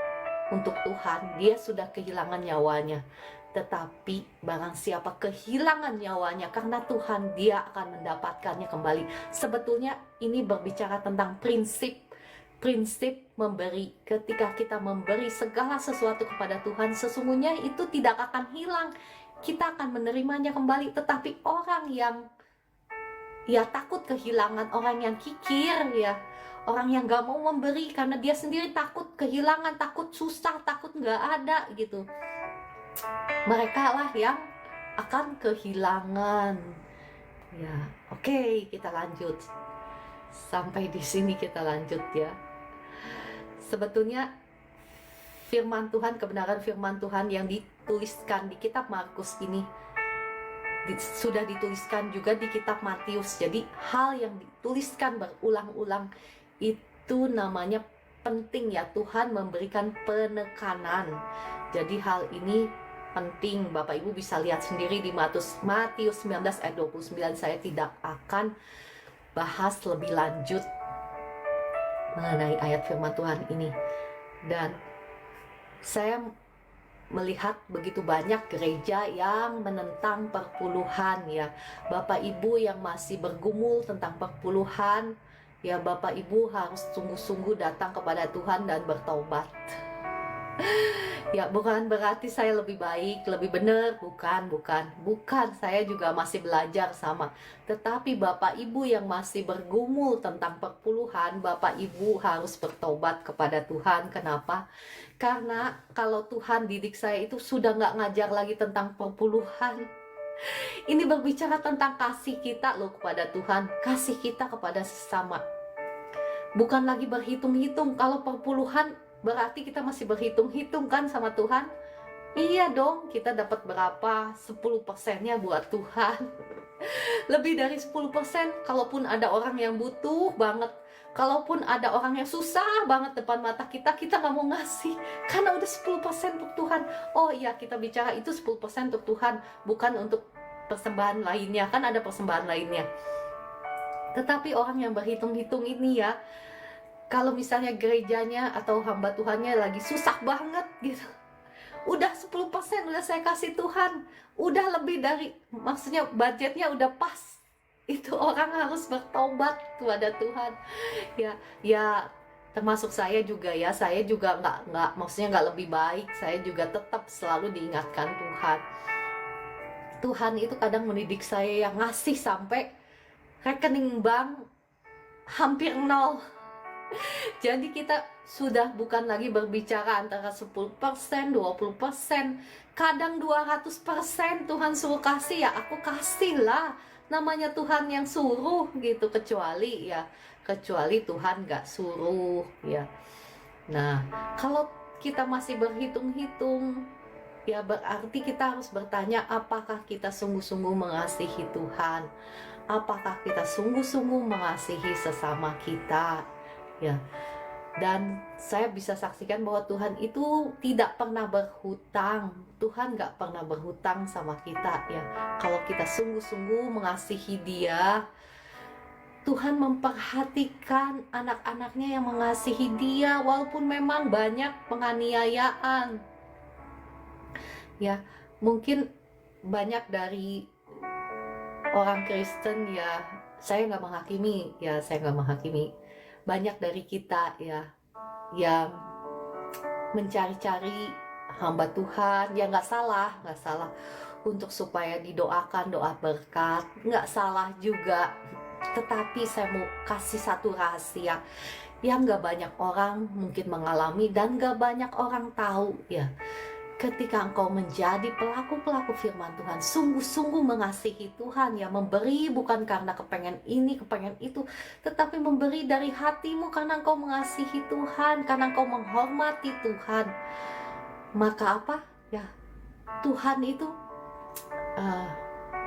untuk Tuhan, dia sudah kehilangan nyawanya. Tetapi barang siapa kehilangan nyawanya karena Tuhan, dia akan mendapatkannya kembali. Sebetulnya ini berbicara tentang prinsip memberi. Ketika kita memberi segala sesuatu kepada Tuhan, sesungguhnya itu tidak akan hilang. Kita akan menerimanya kembali. Tetapi orang yang takut kehilangan, orang yang kikir ya, orang yang gak mau memberi karena dia sendiri takut kehilangan, takut susah, takut gak ada gitu. Mereka lah yang akan kehilangan. Ya, oke, kita lanjut. Sampai di sini kita lanjut ya. Sebetulnya firman Tuhan, kebenaran firman Tuhan yang dituliskan di kitab Markus ini sudah dituliskan juga di kitab Matius. Jadi hal yang dituliskan berulang-ulang itu namanya penting ya. Tuhan memberikan penekanan. Jadi hal ini penting. Bapak Ibu bisa lihat sendiri di Matius 19 ayat 29. Saya tidak akan bahas lebih lanjut mengenai ayat firman Tuhan ini. Dan saya melihat begitu banyak gereja yang menentang perpuluhan ya. Bapak Ibu yang masih bergumul tentang perpuluhan ya, Bapak Ibu harus sungguh-sungguh datang kepada Tuhan dan bertobat. Ya, bukan berarti saya lebih baik, lebih benar, bukan. Saya juga masih belajar sama. Tetapi Bapak Ibu yang masih bergumul tentang perpuluhan, Bapak Ibu harus bertobat kepada Tuhan. Kenapa? Karena kalau Tuhan didik saya itu sudah nggak ngajar lagi tentang perpuluhan. Ini berbicara tentang kasih kita loh kepada Tuhan, kasih kita kepada sesama. Bukan lagi berhitung-hitung. Kalau perpuluhan berarti kita masih berhitung-hitung kan sama Tuhan. Iya dong, kita dapat berapa? 10%-nya buat Tuhan. Lebih dari 10%. Kalaupun ada orang yang butuh banget, kalaupun ada orang yang susah banget depan mata kita, kita gak mau ngasih karena udah 10% untuk Tuhan. Oh iya, kita bicara itu 10% untuk Tuhan, bukan untuk persembahan lainnya. Kan ada persembahan lainnya. Tetapi orang yang berhitung-hitung ini ya, kalau misalnya gerejanya atau hamba Tuhannya lagi susah banget gitu, udah 10% udah saya kasih Tuhan, udah lebih dari, maksudnya budgetnya udah pas, itu orang harus bertobat kepada Tuhan. Ya termasuk saya juga ya, saya juga maksudnya nggak lebih baik, saya juga tetap selalu diingatkan Tuhan. Tuhan itu kadang mendidik saya yang ngasih sampai rekening bank hampir nol. Jadi kita sudah bukan lagi berbicara antara 10%, 20%, kadang 200% Tuhan suruh kasih, ya aku kasih lah. Namanya Tuhan yang suruh gitu, kecuali Tuhan gak suruh ya. Nah, kalau kita masih berhitung-hitung, ya berarti kita harus bertanya, apakah kita sungguh-sungguh mengasihi Tuhan? Apakah kita sungguh-sungguh mengasihi sesama kita? Ya, dan saya bisa saksikan bahwa Tuhan itu tidak pernah berhutang. Tuhan gak pernah berhutang sama kita ya. Kalau kita sungguh-sungguh mengasihi Dia, Tuhan memperhatikan anak-anaknya yang mengasihi Dia, walaupun memang banyak penganiayaan. Ya, mungkin banyak dari orang Kristen ya, saya nggak menghakimi ya, banyak dari kita ya yang mencari-cari hamba Tuhan, ya nggak salah untuk supaya didoakan, doa berkat, nggak salah juga. Tetapi saya mau kasih satu rahasia yang nggak banyak orang mungkin mengalami dan nggak banyak orang tahu ya. Ketika engkau menjadi pelaku-pelaku firman Tuhan, sungguh-sungguh mengasihi Tuhan ya, memberi bukan karena kepengen ini, kepengen itu, tetapi memberi dari hatimu karena engkau mengasihi Tuhan, karena engkau menghormati Tuhan. Maka apa? Ya, Tuhan itu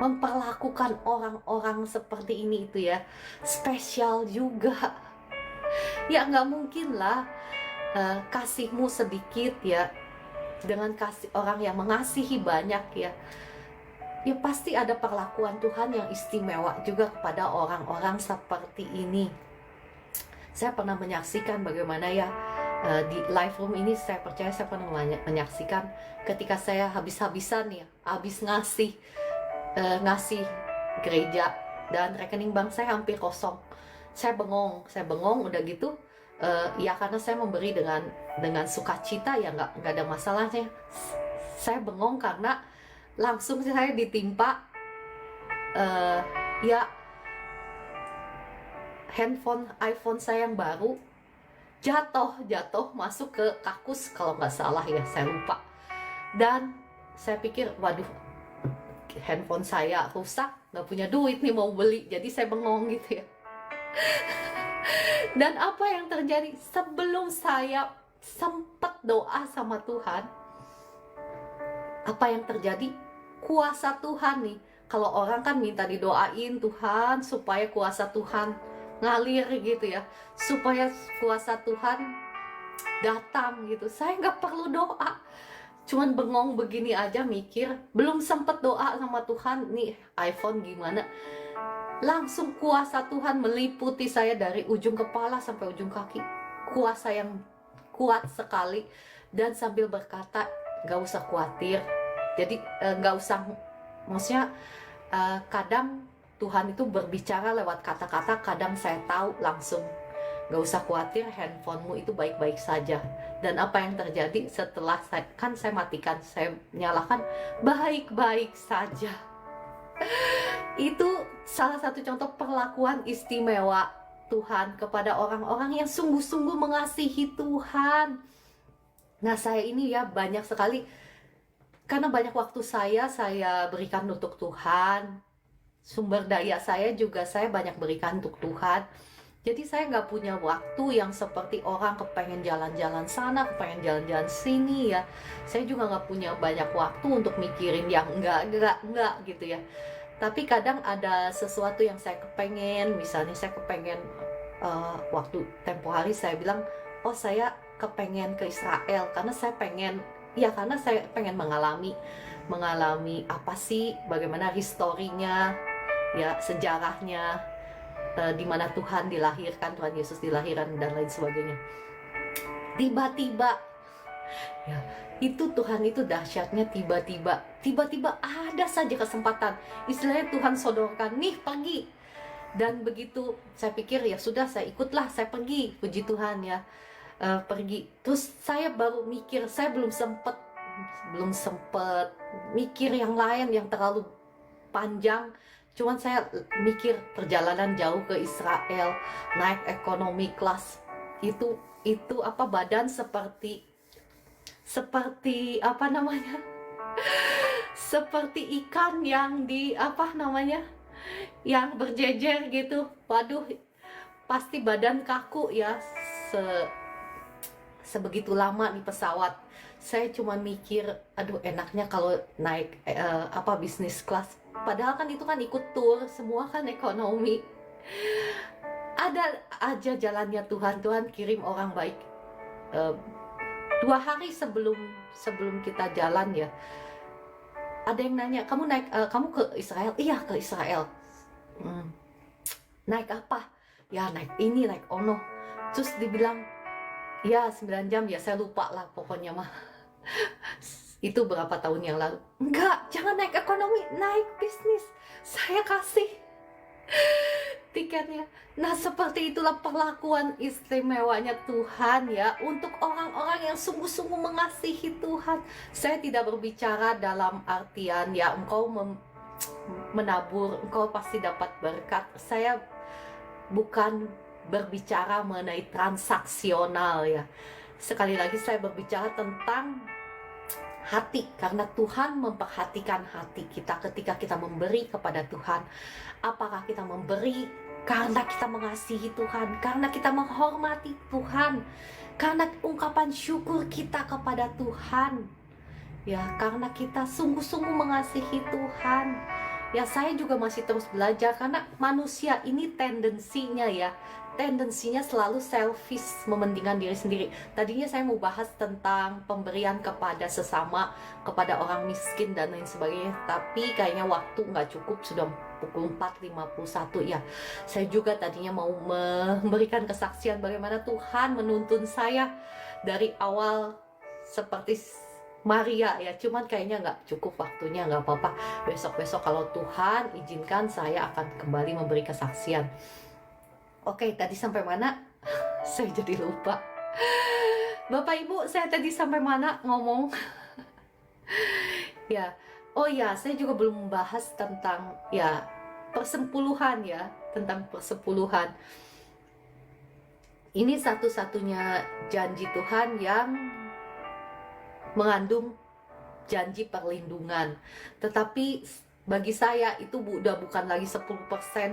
memperlakukan orang-orang seperti ini itu ya, spesial juga. Ya nggak mungkin lah kasihmu sedikit ya, dengan kasih orang yang mengasihi banyak ya pasti ada perlakuan Tuhan yang istimewa juga kepada orang-orang seperti ini. Saya pernah menyaksikan bagaimana ya di live room ini, saya percaya saya pernah menyaksikan ketika saya habis-habisan ya, habis ngasih gereja dan rekening bank saya hampir kosong. Saya bengong udah gitu. Ya karena saya memberi dengan sukacita ya, nggak ada masalahnya. Saya bengong karena langsung saya ditimpa ya handphone iPhone saya yang baru jatuh masuk ke kakus kalau nggak salah ya, saya lupa. Dan saya pikir, waduh, handphone saya rusak, nggak punya duit nih mau beli, jadi saya bengong gitu ya. Dan apa yang terjadi sebelum saya sempat doa sama Tuhan, apa yang terjadi? Kuasa Tuhan nih, kalau orang kan minta didoain Tuhan supaya kuasa Tuhan ngalir gitu ya, supaya kuasa Tuhan datang gitu. Saya nggak perlu doa, cuman bengong begini aja mikir, belum sempet doa sama Tuhan nih iPhone gimana, langsung kuasa Tuhan meliputi saya dari ujung kepala sampai ujung kaki. Kuasa yang kuat sekali. Dan sambil berkata, gak usah khawatir. Jadi gak usah, maksudnya kadang Tuhan itu berbicara lewat kata-kata, kadang saya tahu langsung, gak usah khawatir, handphonemu itu baik-baik saja. Dan apa yang terjadi setelah saya matikan, saya nyalakan, baik-baik saja. Itu salah satu contoh perlakuan istimewa Tuhan kepada orang-orang yang sungguh-sungguh mengasihi Tuhan. Nah, saya ini ya banyak sekali, karena banyak waktu saya berikan untuk Tuhan. Sumber daya saya juga saya banyak berikan untuk Tuhan. Jadi saya nggak punya waktu yang seperti orang kepengen jalan-jalan sana, kepengen jalan-jalan sini ya. Saya juga nggak punya banyak waktu untuk mikirin yang enggak gitu ya. Tapi kadang ada sesuatu yang saya kepengen, misalnya saya kepengen waktu tempo hari saya bilang, oh saya kepengen ke Israel karena saya pengen mengalami apa sih, bagaimana historinya ya, sejarahnya, di mana Tuhan dilahirkan, Tuhan Yesus dilahirkan dan lain sebagainya. Tiba-tiba ya, itu Tuhan itu dahsyatnya, tiba-tiba ada saja kesempatan, istilahnya Tuhan sodorkan, nih pergi. Dan begitu saya pikir ya sudah, saya ikutlah, saya pergi, puji Tuhan ya, pergi. Terus saya baru mikir, saya belum sempet mikir yang lain yang terlalu panjang. Cuman saya mikir perjalanan jauh ke Israel, naik ekonomi kelas, itu apa, badan seperti apa namanya, seperti ikan yang di apa namanya, yang berjejer gitu. Waduh, pasti badan kaku ya, sebegitu lama di pesawat. Saya cuma mikir, aduh enaknya kalau naik bisnis kelas. Padahal kan itu kan ikut tour, semua kan ekonomi. Ada aja jalannya Tuhan. Tuhan kirim orang baik. 2 hari sebelum kita jalan ya, ada yang nanya, kamu ke Israel? Iya, ke Israel. Naik apa? Ya naik ini, naik ono. Terus dibilang, ya 9 jam ya, saya lupa lah pokoknya mah. Itu berapa tahun yang lalu. Enggak, jangan naik ekonomi, naik bisnis, saya kasih tiketnya. Nah, seperti itulah perlakuan istimewanya Tuhan ya, untuk orang-orang yang sungguh-sungguh mengasihi Tuhan. Saya tidak berbicara dalam artian ya engkau menabur, engkau pasti dapat berkat. Saya bukan berbicara mengenai transaksional ya. Sekali lagi saya berbicara tentang hati, karena Tuhan memperhatikan hati kita ketika kita memberi kepada Tuhan. Apakah kita memberi karena kita mengasihi Tuhan, karena kita menghormati Tuhan, karena ungkapan syukur kita kepada Tuhan ya, karena kita sungguh-sungguh mengasihi Tuhan ya. Saya juga masih terus belajar, karena manusia ini tendensinya selalu selfish, mementingkan diri sendiri. Tadinya saya mau bahas tentang pemberian kepada sesama, kepada orang miskin dan lain sebagainya, tapi kayaknya waktu nggak cukup, sudah pukul 4.51 ya. Saya juga tadinya mau memberikan kesaksian bagaimana Tuhan menuntun saya dari awal seperti Maria ya, cuman kayaknya nggak cukup waktunya. Nggak apa-apa, besok-besok kalau Tuhan izinkan saya akan kembali memberi kesaksian. Oke, tadi sampai mana? Saya jadi lupa. Bapak Ibu, saya tadi sampai mana ngomong? Ya, oh ya, saya juga belum membahas tentang ya persepuluhan ya, tentang persepuluhan. Ini satu-satunya janji Tuhan yang mengandung janji perlindungan. Tetapi bagi saya itu udah bukan lagi 10%,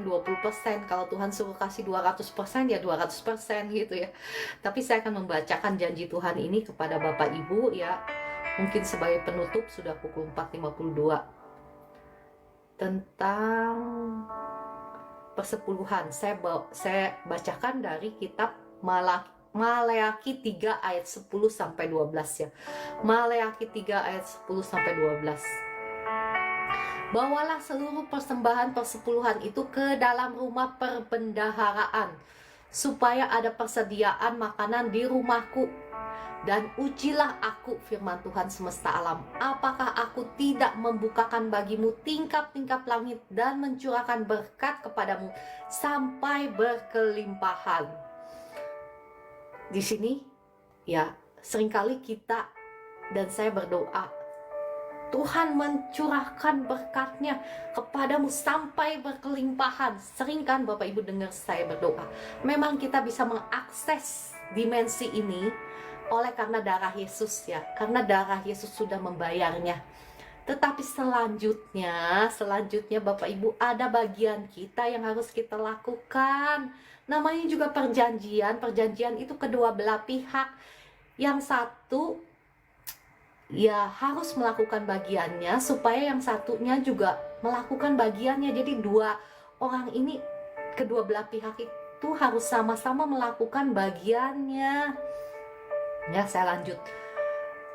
20%. Kalau Tuhan suruh kasih 200%, ya 200% gitu ya. Tapi saya akan membacakan janji Tuhan ini kepada Bapak Ibu ya. Mungkin sebagai penutup, sudah pukul 4.52. Tentang persepuluhan. Saya bacakan dari kitab Maleakhi 3 ayat 10 sampai 12 ya. Maleakhi 3 ayat 10 sampai 12. Bawalah seluruh persembahan persepuluhan itu ke dalam rumah perbendaharaan, supaya ada persediaan makanan di rumahku. Dan ujilah aku, firman Tuhan semesta alam, apakah aku tidak membukakan bagimu tingkap-tingkap langit dan mencurahkan berkat kepadamu sampai berkelimpahan. Di sini ya, seringkali kita dan saya berdoa, Tuhan mencurahkan berkatnya kepadamu sampai berkelimpahan. Sering kan Bapak Ibu dengar saya berdoa? Memang kita bisa mengakses dimensi ini oleh karena darah Yesus ya, karena darah Yesus sudah membayarnya. Tetapi selanjutnya Bapak Ibu, ada bagian kita yang harus kita lakukan. Namanya juga perjanjian. Perjanjian itu kedua belah pihak. Yang satu ya harus melakukan bagiannya, supaya yang satunya juga melakukan bagiannya. Jadi dua orang ini, kedua belah pihak itu harus sama-sama melakukan bagiannya. Ya, saya lanjut.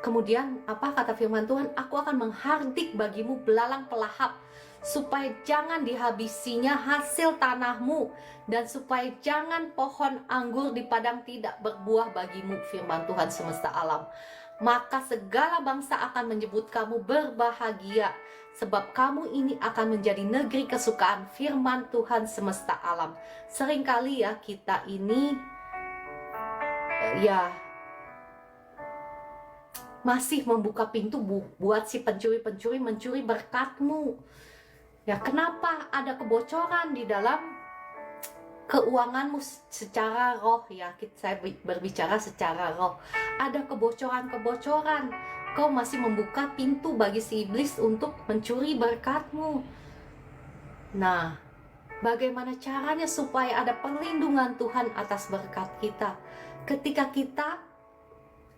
Kemudian apa kata firman Tuhan? Aku akan menghardik bagimu belalang pelahap, supaya jangan dihabisinya hasil tanahmu, dan supaya jangan pohon anggur di padang tidak berbuah bagimu, firman Tuhan semesta alam. Maka segala bangsa akan menyebut kamu berbahagia, sebab kamu ini akan menjadi negeri kesukaan, firman Tuhan semesta alam. Seringkali ya kita ini ya masih membuka pintu buat si pencuri-pencuri mencuri berkatmu. Ya, kenapa ada kebocoran di dalam keuanganmu secara roh ya? Saya berbicara secara roh. Ada kebocoran-kebocoran. Kau masih membuka pintu bagi si iblis untuk mencuri berkatmu. Nah, bagaimana caranya supaya ada perlindungan Tuhan atas berkat kita? Ketika kita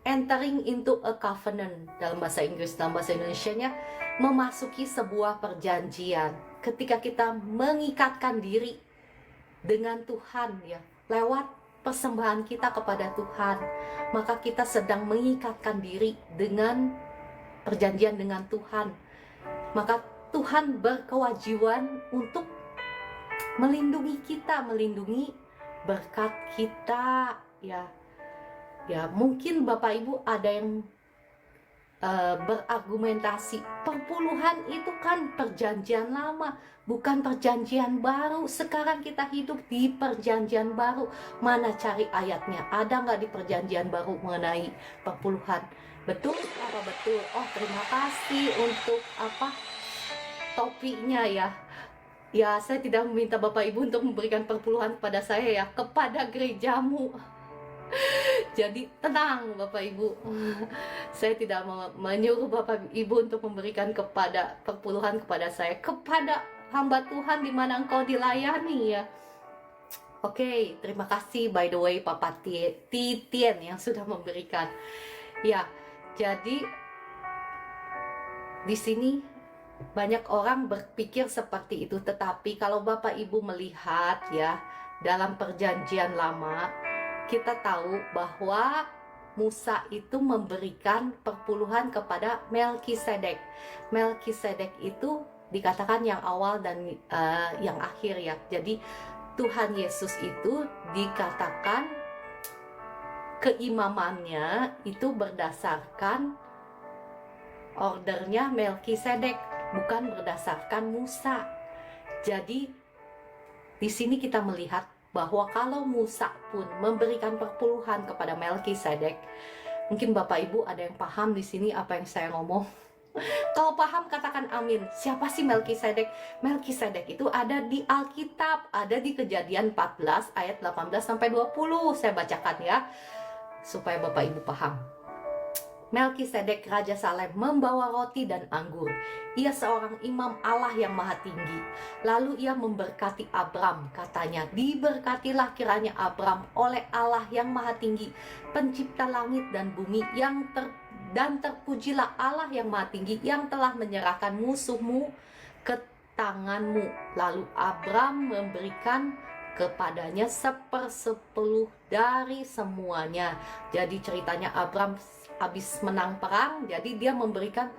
entering into a covenant, dalam bahasa Inggris, dalam bahasa Indonesianya memasuki sebuah perjanjian. Ketika kita mengikatkan diri dengan Tuhan ya, lewat persembahan kita kepada Tuhan, maka kita sedang mengikatkan diri dengan perjanjian dengan Tuhan. Maka Tuhan berkewajiban untuk melindungi kita, melindungi berkat kita ya. Ya, mungkin Bapak Ibu ada yang berargumentasi, perpuluhan itu kan perjanjian lama, bukan perjanjian baru. Sekarang kita hidup di perjanjian baru. Mana cari ayatnya? Ada nggak di perjanjian baru mengenai perpuluhan? Betul? Apa betul? Oh, terima kasih untuk topiknya ya. Ya, saya tidak meminta Bapak Ibu untuk memberikan perpuluhan kepada saya ya, kepada gerejamu. Jadi tenang Bapak Ibu, saya tidak menyuruh Bapak Ibu untuk memberikan kepada perpuluhan kepada saya, kepada hamba Tuhan di mana engkau dilayani ya. Oke, terima kasih by the way Papa Titien yang sudah memberikan. Ya, jadi di sini banyak orang berpikir seperti itu, tetapi kalau Bapak Ibu melihat ya, dalam perjanjian lama kita tahu bahwa Musa itu memberikan perpuluhan kepada Melkisedek. Melkisedek itu dikatakan yang awal dan yang akhir ya. Jadi Tuhan Yesus itu dikatakan keimamannya itu berdasarkan ordernya Melkisedek, bukan berdasarkan Musa. Jadi di sini kita melihat bahwa kalau Musa pun memberikan perpuluhan kepada Melkisedek, mungkin Bapak Ibu ada yang paham di sini apa yang saya ngomong. Kalau paham katakan amin. Siapa sih Melkisedek? Melkisedek itu ada di Alkitab, ada di Kejadian 14 ayat 18 sampai 20. Saya bacakan ya supaya Bapak Ibu paham. Melkisedek Raja Salem membawa roti dan anggur. Ia seorang imam Allah yang maha tinggi. Lalu ia memberkati Abram. Katanya, diberkatilah kiranya Abram oleh Allah yang maha tinggi, pencipta langit dan bumi, dan terpujilah Allah yang maha tinggi yang telah menyerahkan musuhmu ke tanganmu. Lalu Abram memberikan kepadanya 1/10 dari semuanya. Jadi ceritanya Abram habis menang perang, jadi dia memberikan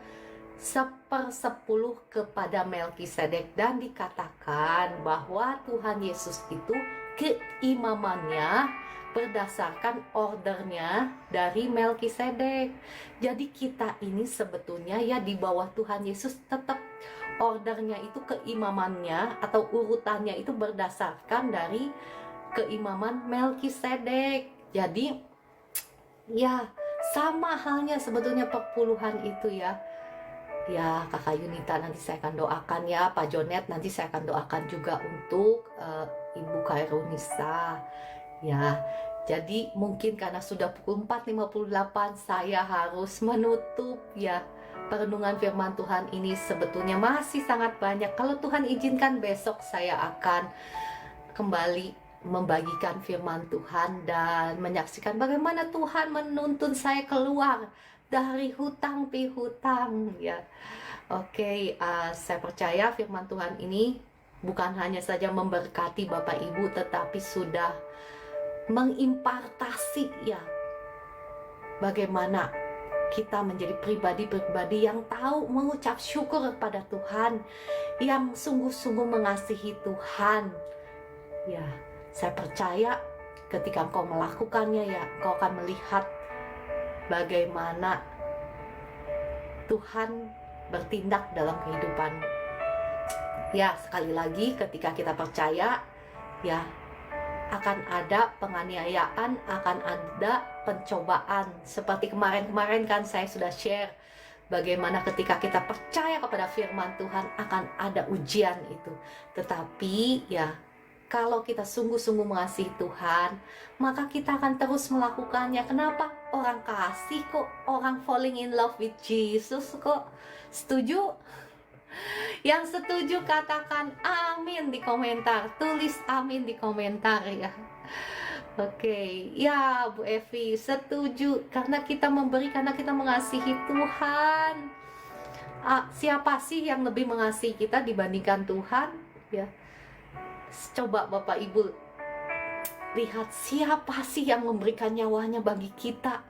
1/10 kepada Melkisedek. Dan dikatakan bahwa Tuhan Yesus itu keimamannya berdasarkan ordernya dari Melkisedek. Jadi kita ini sebetulnya ya di bawah Tuhan Yesus, tetap ordernya itu, keimamannya atau urutannya itu berdasarkan dari keimaman Melkisedek. Jadi ya sama halnya sebetulnya perpuluhan itu ya. Ya Kakak Yunita nanti saya akan doakan ya, Pak Jonet nanti saya akan doakan juga untuk Ibu Kairunisa ya. Jadi mungkin karena sudah pukul 4.58 saya harus menutup ya. Perenungan firman Tuhan ini sebetulnya masih sangat banyak. Kalau Tuhan izinkan besok saya akan kembali membagikan firman Tuhan dan menyaksikan bagaimana Tuhan menuntun saya keluar dari hutang piutang ya. Oke, saya percaya firman Tuhan ini bukan hanya saja memberkati Bapak Ibu, tetapi sudah mengimpartasi ya bagaimana kita menjadi pribadi-pribadi yang tahu mengucap syukur kepada Tuhan, yang sungguh-sungguh mengasihi Tuhan ya. Saya percaya ketika engkau melakukannya ya, engkau akan melihat bagaimana Tuhan bertindak dalam kehidupan. Ya, sekali lagi ketika kita percaya ya, akan ada penganiayaan, akan ada pencobaan. Seperti kemarin-kemarin kan saya sudah share bagaimana ketika kita percaya kepada firman Tuhan akan ada ujian itu. Tetapi ya, kalau kita sungguh-sungguh mengasihi Tuhan, maka kita akan terus melakukannya. Kenapa? Orang kasih kok, orang falling in love with Jesus kok. Setuju? Yang setuju katakan amin di komentar, tulis amin di komentar ya. Oke, ya Bu Evi setuju, karena kita memberi, karena kita mengasihi Tuhan. Siapa sih yang lebih mengasihi kita dibandingkan Tuhan ya? Coba Bapak Ibu lihat, siapa sih yang memberikan nyawanya bagi kita,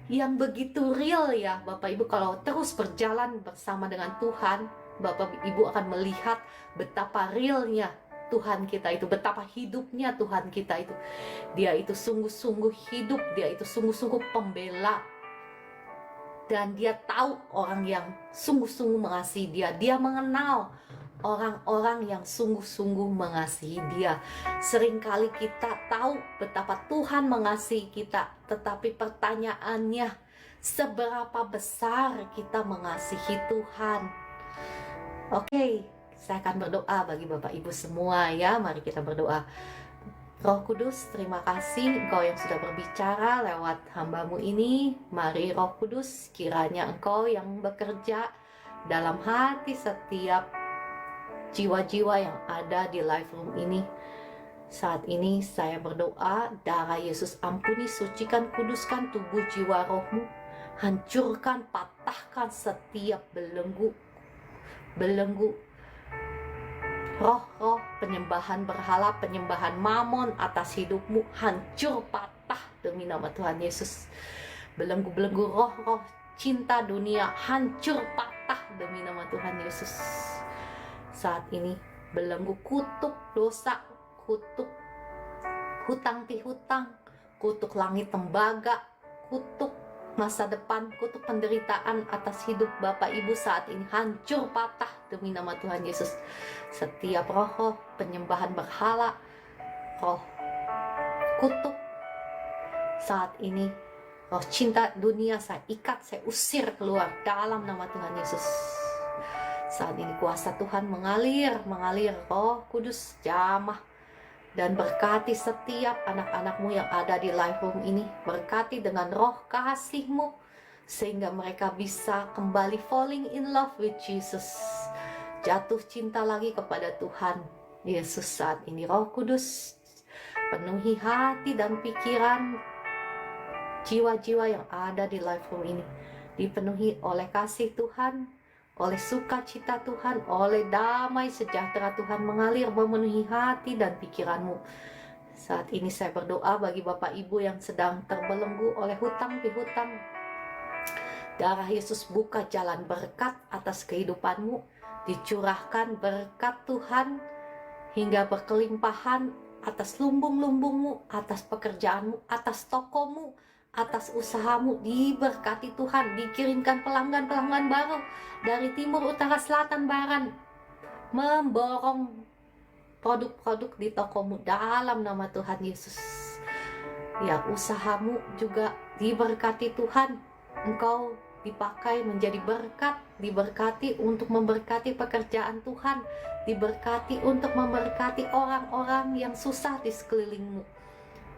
yang begitu real ya Bapak Ibu. Kalau terus berjalan bersama dengan Tuhan, Bapak Ibu akan melihat betapa realnya Tuhan kita itu, betapa hidupnya Tuhan kita itu. Dia itu sungguh-sungguh hidup, dia itu sungguh-sungguh pembela, dan dia tahu orang yang sungguh-sungguh mengasihi dia. Dia mengenal orang-orang yang sungguh-sungguh mengasihi dia. Seringkali kita tahu betapa Tuhan mengasihi kita, tetapi pertanyaannya, seberapa besar kita mengasihi Tuhan? Oke, saya akan berdoa bagi Bapak Ibu semua ya. Mari kita berdoa. Roh Kudus, terima kasih Engkau yang sudah berbicara lewat hamba-Mu ini. Mari Roh Kudus, kiranya Engkau yang bekerja dalam hati setiap jiwa-jiwa yang ada di live room ini. Saat ini saya berdoa, darah Yesus ampuni, sucikan, kuduskan tubuh, jiwa, rohmu. Hancurkan, patahkan setiap belenggu roh-roh penyembahan berhala, penyembahan mamon atas hidupmu. Hancur, patah demi nama Tuhan Yesus. Belenggu-belenggu roh-roh cinta dunia, hancur, patah demi nama Tuhan Yesus. Saat ini belenggu kutuk dosa, kutuk hutang pihutang, kutuk langit tembaga, kutuk masa depan, kutuk penderitaan atas hidup Bapak Ibu saat ini hancur, patah demi nama Tuhan Yesus. Setiap roh penyembahan berhala, roh kutuk saat ini Roh cinta dunia saya ikat, saya usir keluar dalam nama Tuhan Yesus. Saat ini kuasa Tuhan mengalir Roh Kudus jamah dan berkati setiap anak-anakmu yang ada di live room ini. Berkati dengan roh kasih-Mu sehingga mereka bisa kembali falling in love with Jesus, jatuh cinta lagi kepada Tuhan Yesus. Saat ini Roh Kudus penuhi hati dan pikiran jiwa-jiwa yang ada di live room ini, dipenuhi oleh kasih Tuhan, oleh sukacita Tuhan, oleh damai sejahtera Tuhan mengalir memenuhi hati dan pikiranmu. Saat ini saya berdoa bagi Bapak Ibu yang sedang terbelenggu oleh hutang piutang. Darah Yesus buka jalan berkat atas kehidupanmu, dicurahkan berkat Tuhan hingga berkelimpahan atas lumbung-lumbungmu, atas pekerjaanmu, atas tokomu, atas usahamu. Diberkati Tuhan, dikirimkan pelanggan-pelanggan baru dari timur, utara, selatan, barat, memborong produk-produk di tokomu dalam nama Tuhan Yesus. Ya, usahamu juga diberkati Tuhan. Engkau dipakai menjadi berkat, diberkati untuk memberkati pekerjaan Tuhan, diberkati untuk memberkati orang-orang yang susah di sekelilingmu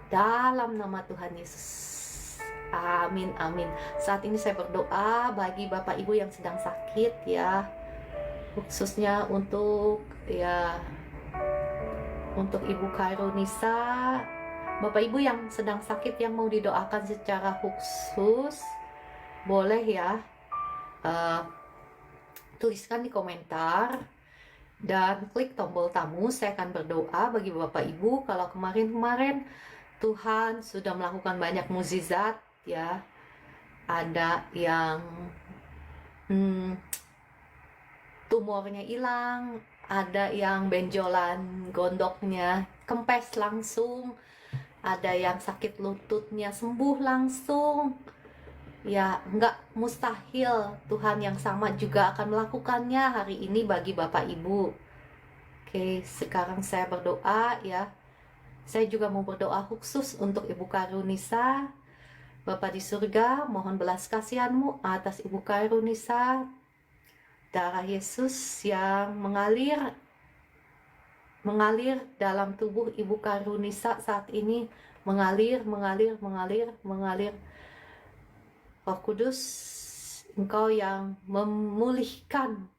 dalam nama Tuhan Yesus. Amin, amin. Saat ini saya berdoa bagi Bapak Ibu yang sedang sakit ya, khususnya untuk Ibu Kairunisa. Bapak Ibu yang sedang sakit yang mau didoakan secara khusus, boleh ya tuliskan di komentar dan klik tombol tamu. Saya akan berdoa bagi Bapak Ibu. Kalau kemarin Tuhan sudah melakukan banyak mukjizat ya, ada yang tumornya hilang, ada yang benjolan gondoknya kempes langsung, ada yang sakit lututnya sembuh langsung. Ya, enggak mustahil, Tuhan yang sama juga akan melakukannya hari ini bagi Bapak Ibu. Oke, sekarang saya berdoa ya. Saya juga mau berdoa khusus untuk Ibu Kairunisa. Bapa di surga, mohon belas kasihan-Mu atas Ibu Kairunisa. Darah Yesus yang mengalir dalam tubuh Ibu Kairunisa saat ini, mengalir. Roh Kudus, Engkau yang memulihkan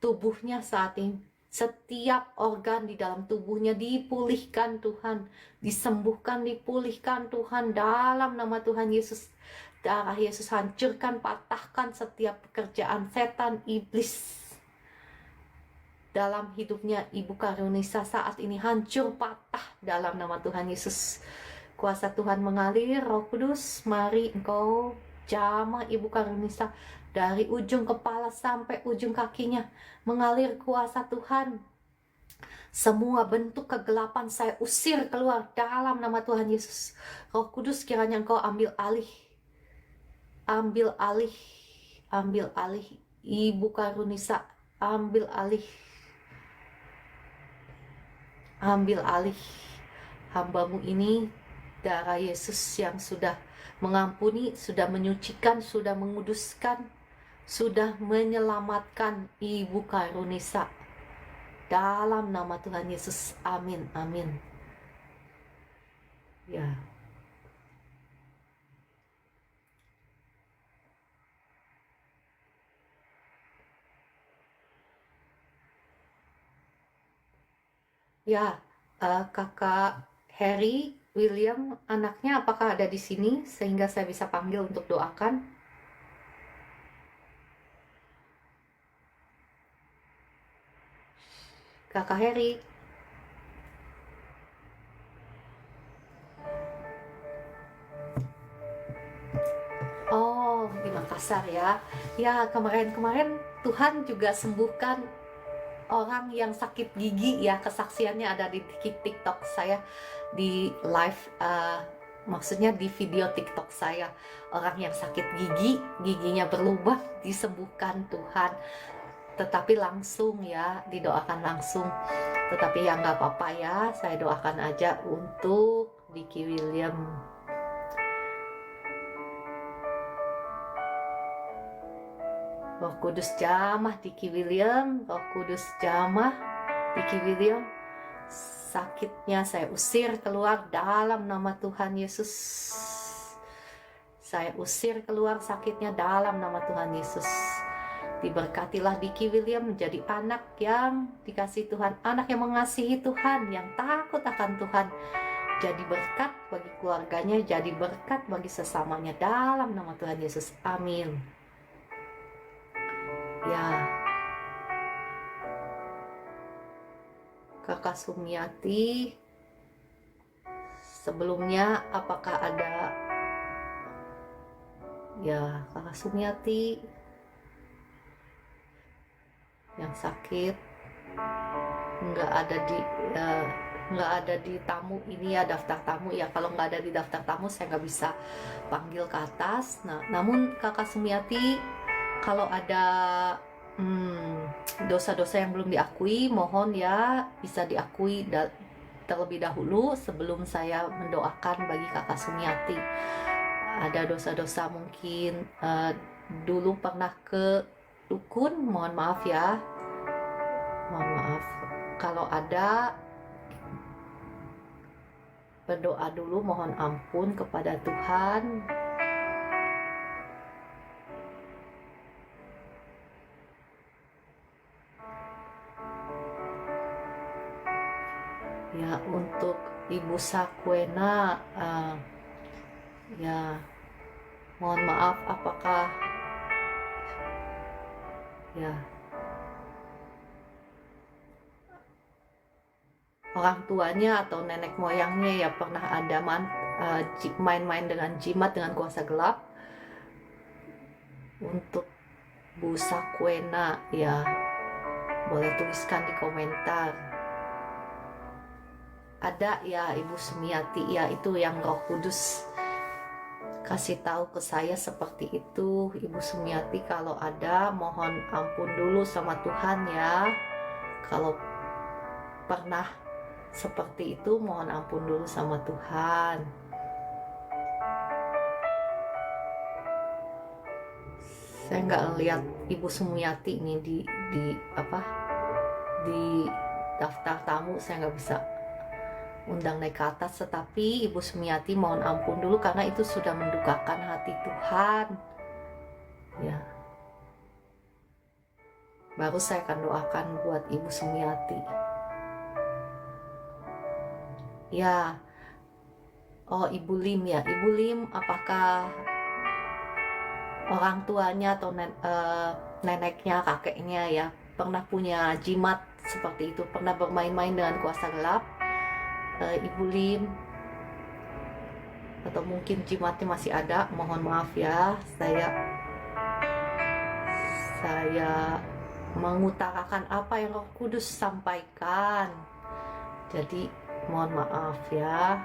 tubuhnya saat ini. Setiap organ di dalam tubuhnya dipulihkan Tuhan, disembuhkan, dipulihkan Tuhan dalam nama Tuhan Yesus. Darah Yesus hancurkan, patahkan setiap pekerjaan setan, iblis dalam hidupnya Ibu Kairunisa saat ini, hancur, patah dalam nama Tuhan Yesus. Kuasa Tuhan mengalir. Roh Kudus, mari Engkau jamah Ibu Kairunisa dari ujung kepala sampai ujung kakinya. Mengalir kuasa Tuhan. Semua bentuk kegelapan saya usir keluar dalam nama Tuhan Yesus. Roh Kudus, kiranya Engkau ambil alih Ibu Kairunisa, ambil alih hamba-Mu ini. Darah Yesus yang sudah mengampuni, sudah menyucikan, sudah menguduskan, sudah menyelamatkan Ibu Kairunisa dalam nama Tuhan Yesus. Amin, amin. Ya. Ya, Kakak Harry William, anaknya apakah ada di sini sehingga saya bisa panggil untuk doakan? Kakak Harry. Oh, di Makassar ya. Ya, kemarin Tuhan juga sembuhkan orang yang sakit gigi ya. Kesaksiannya ada di TikTok saya, di live, maksudnya di video TikTok saya. Orang yang sakit giginya berlubang, disembuhkan Tuhan. Tetapi langsung ya, didoakan langsung. Tetapi ya nggak apa-apa ya, saya doakan aja untuk Vicky William. Roh Kudus jamah Diki William, Roh Kudus jamah Diki William. Sakitnya saya usir keluar dalam nama Tuhan Yesus. Saya usir keluar sakitnya dalam nama Tuhan Yesus. Diberkatilah Diki William menjadi anak yang dikasihi Tuhan, anak yang mengasihi Tuhan, yang takut akan Tuhan. Jadi berkat bagi keluarganya, jadi berkat bagi sesamanya dalam nama Tuhan Yesus. Amin. Ya, Kakak Sumiati, sebelumnya apakah ada ya Kakak Sumiati yang sakit nggak ada di tamu ini ya, daftar tamu ya. Kalau nggak ada di daftar tamu saya nggak bisa panggil ke atas. Nah, namun Kakak Sumiati, kalau ada dosa-dosa yang belum diakui, mohon ya bisa diakui terlebih dahulu sebelum saya mendoakan bagi Kakak Sumiati. Ada dosa-dosa mungkin dulu pernah ke dukun, mohon maaf ya, mohon maaf. Kalau ada, berdoa dulu, mohon ampun kepada Tuhan. Ya, untuk Ibu Sakwena, ya mohon maaf apakah ya orang tuanya atau nenek moyangnya ya pernah ada main-main dengan jimat, dengan kuasa gelap. Untuk Bu Sakwena ya boleh tuliskan di komentar. Ada ya Ibu Sumiati ya, itu yang Roh Kudus kasih tahu ke saya seperti itu. Ibu Sumiati, kalau ada mohon ampun dulu sama Tuhan ya. Kalau pernah seperti itu mohon ampun dulu sama Tuhan. Saya nggak lihat Ibu Sumiati ini di daftar tamu, saya nggak bisa undang naik ke atas. Tetapi Ibu Sumiati mohon ampun dulu karena itu sudah mendukakan hati Tuhan ya. Baru saya akan doakan buat Ibu Sumiati ya. Oh, Ibu Lim ya, Ibu Lim, apakah orang tuanya atau neneknya, kakeknya ya pernah punya jimat seperti itu, pernah bermain-main dengan kuasa gelap? Ibu Lim, atau mungkin jimatnya masih ada, mohon maaf ya, saya mengutarakan apa yang Roh Kudus sampaikan, jadi mohon maaf ya.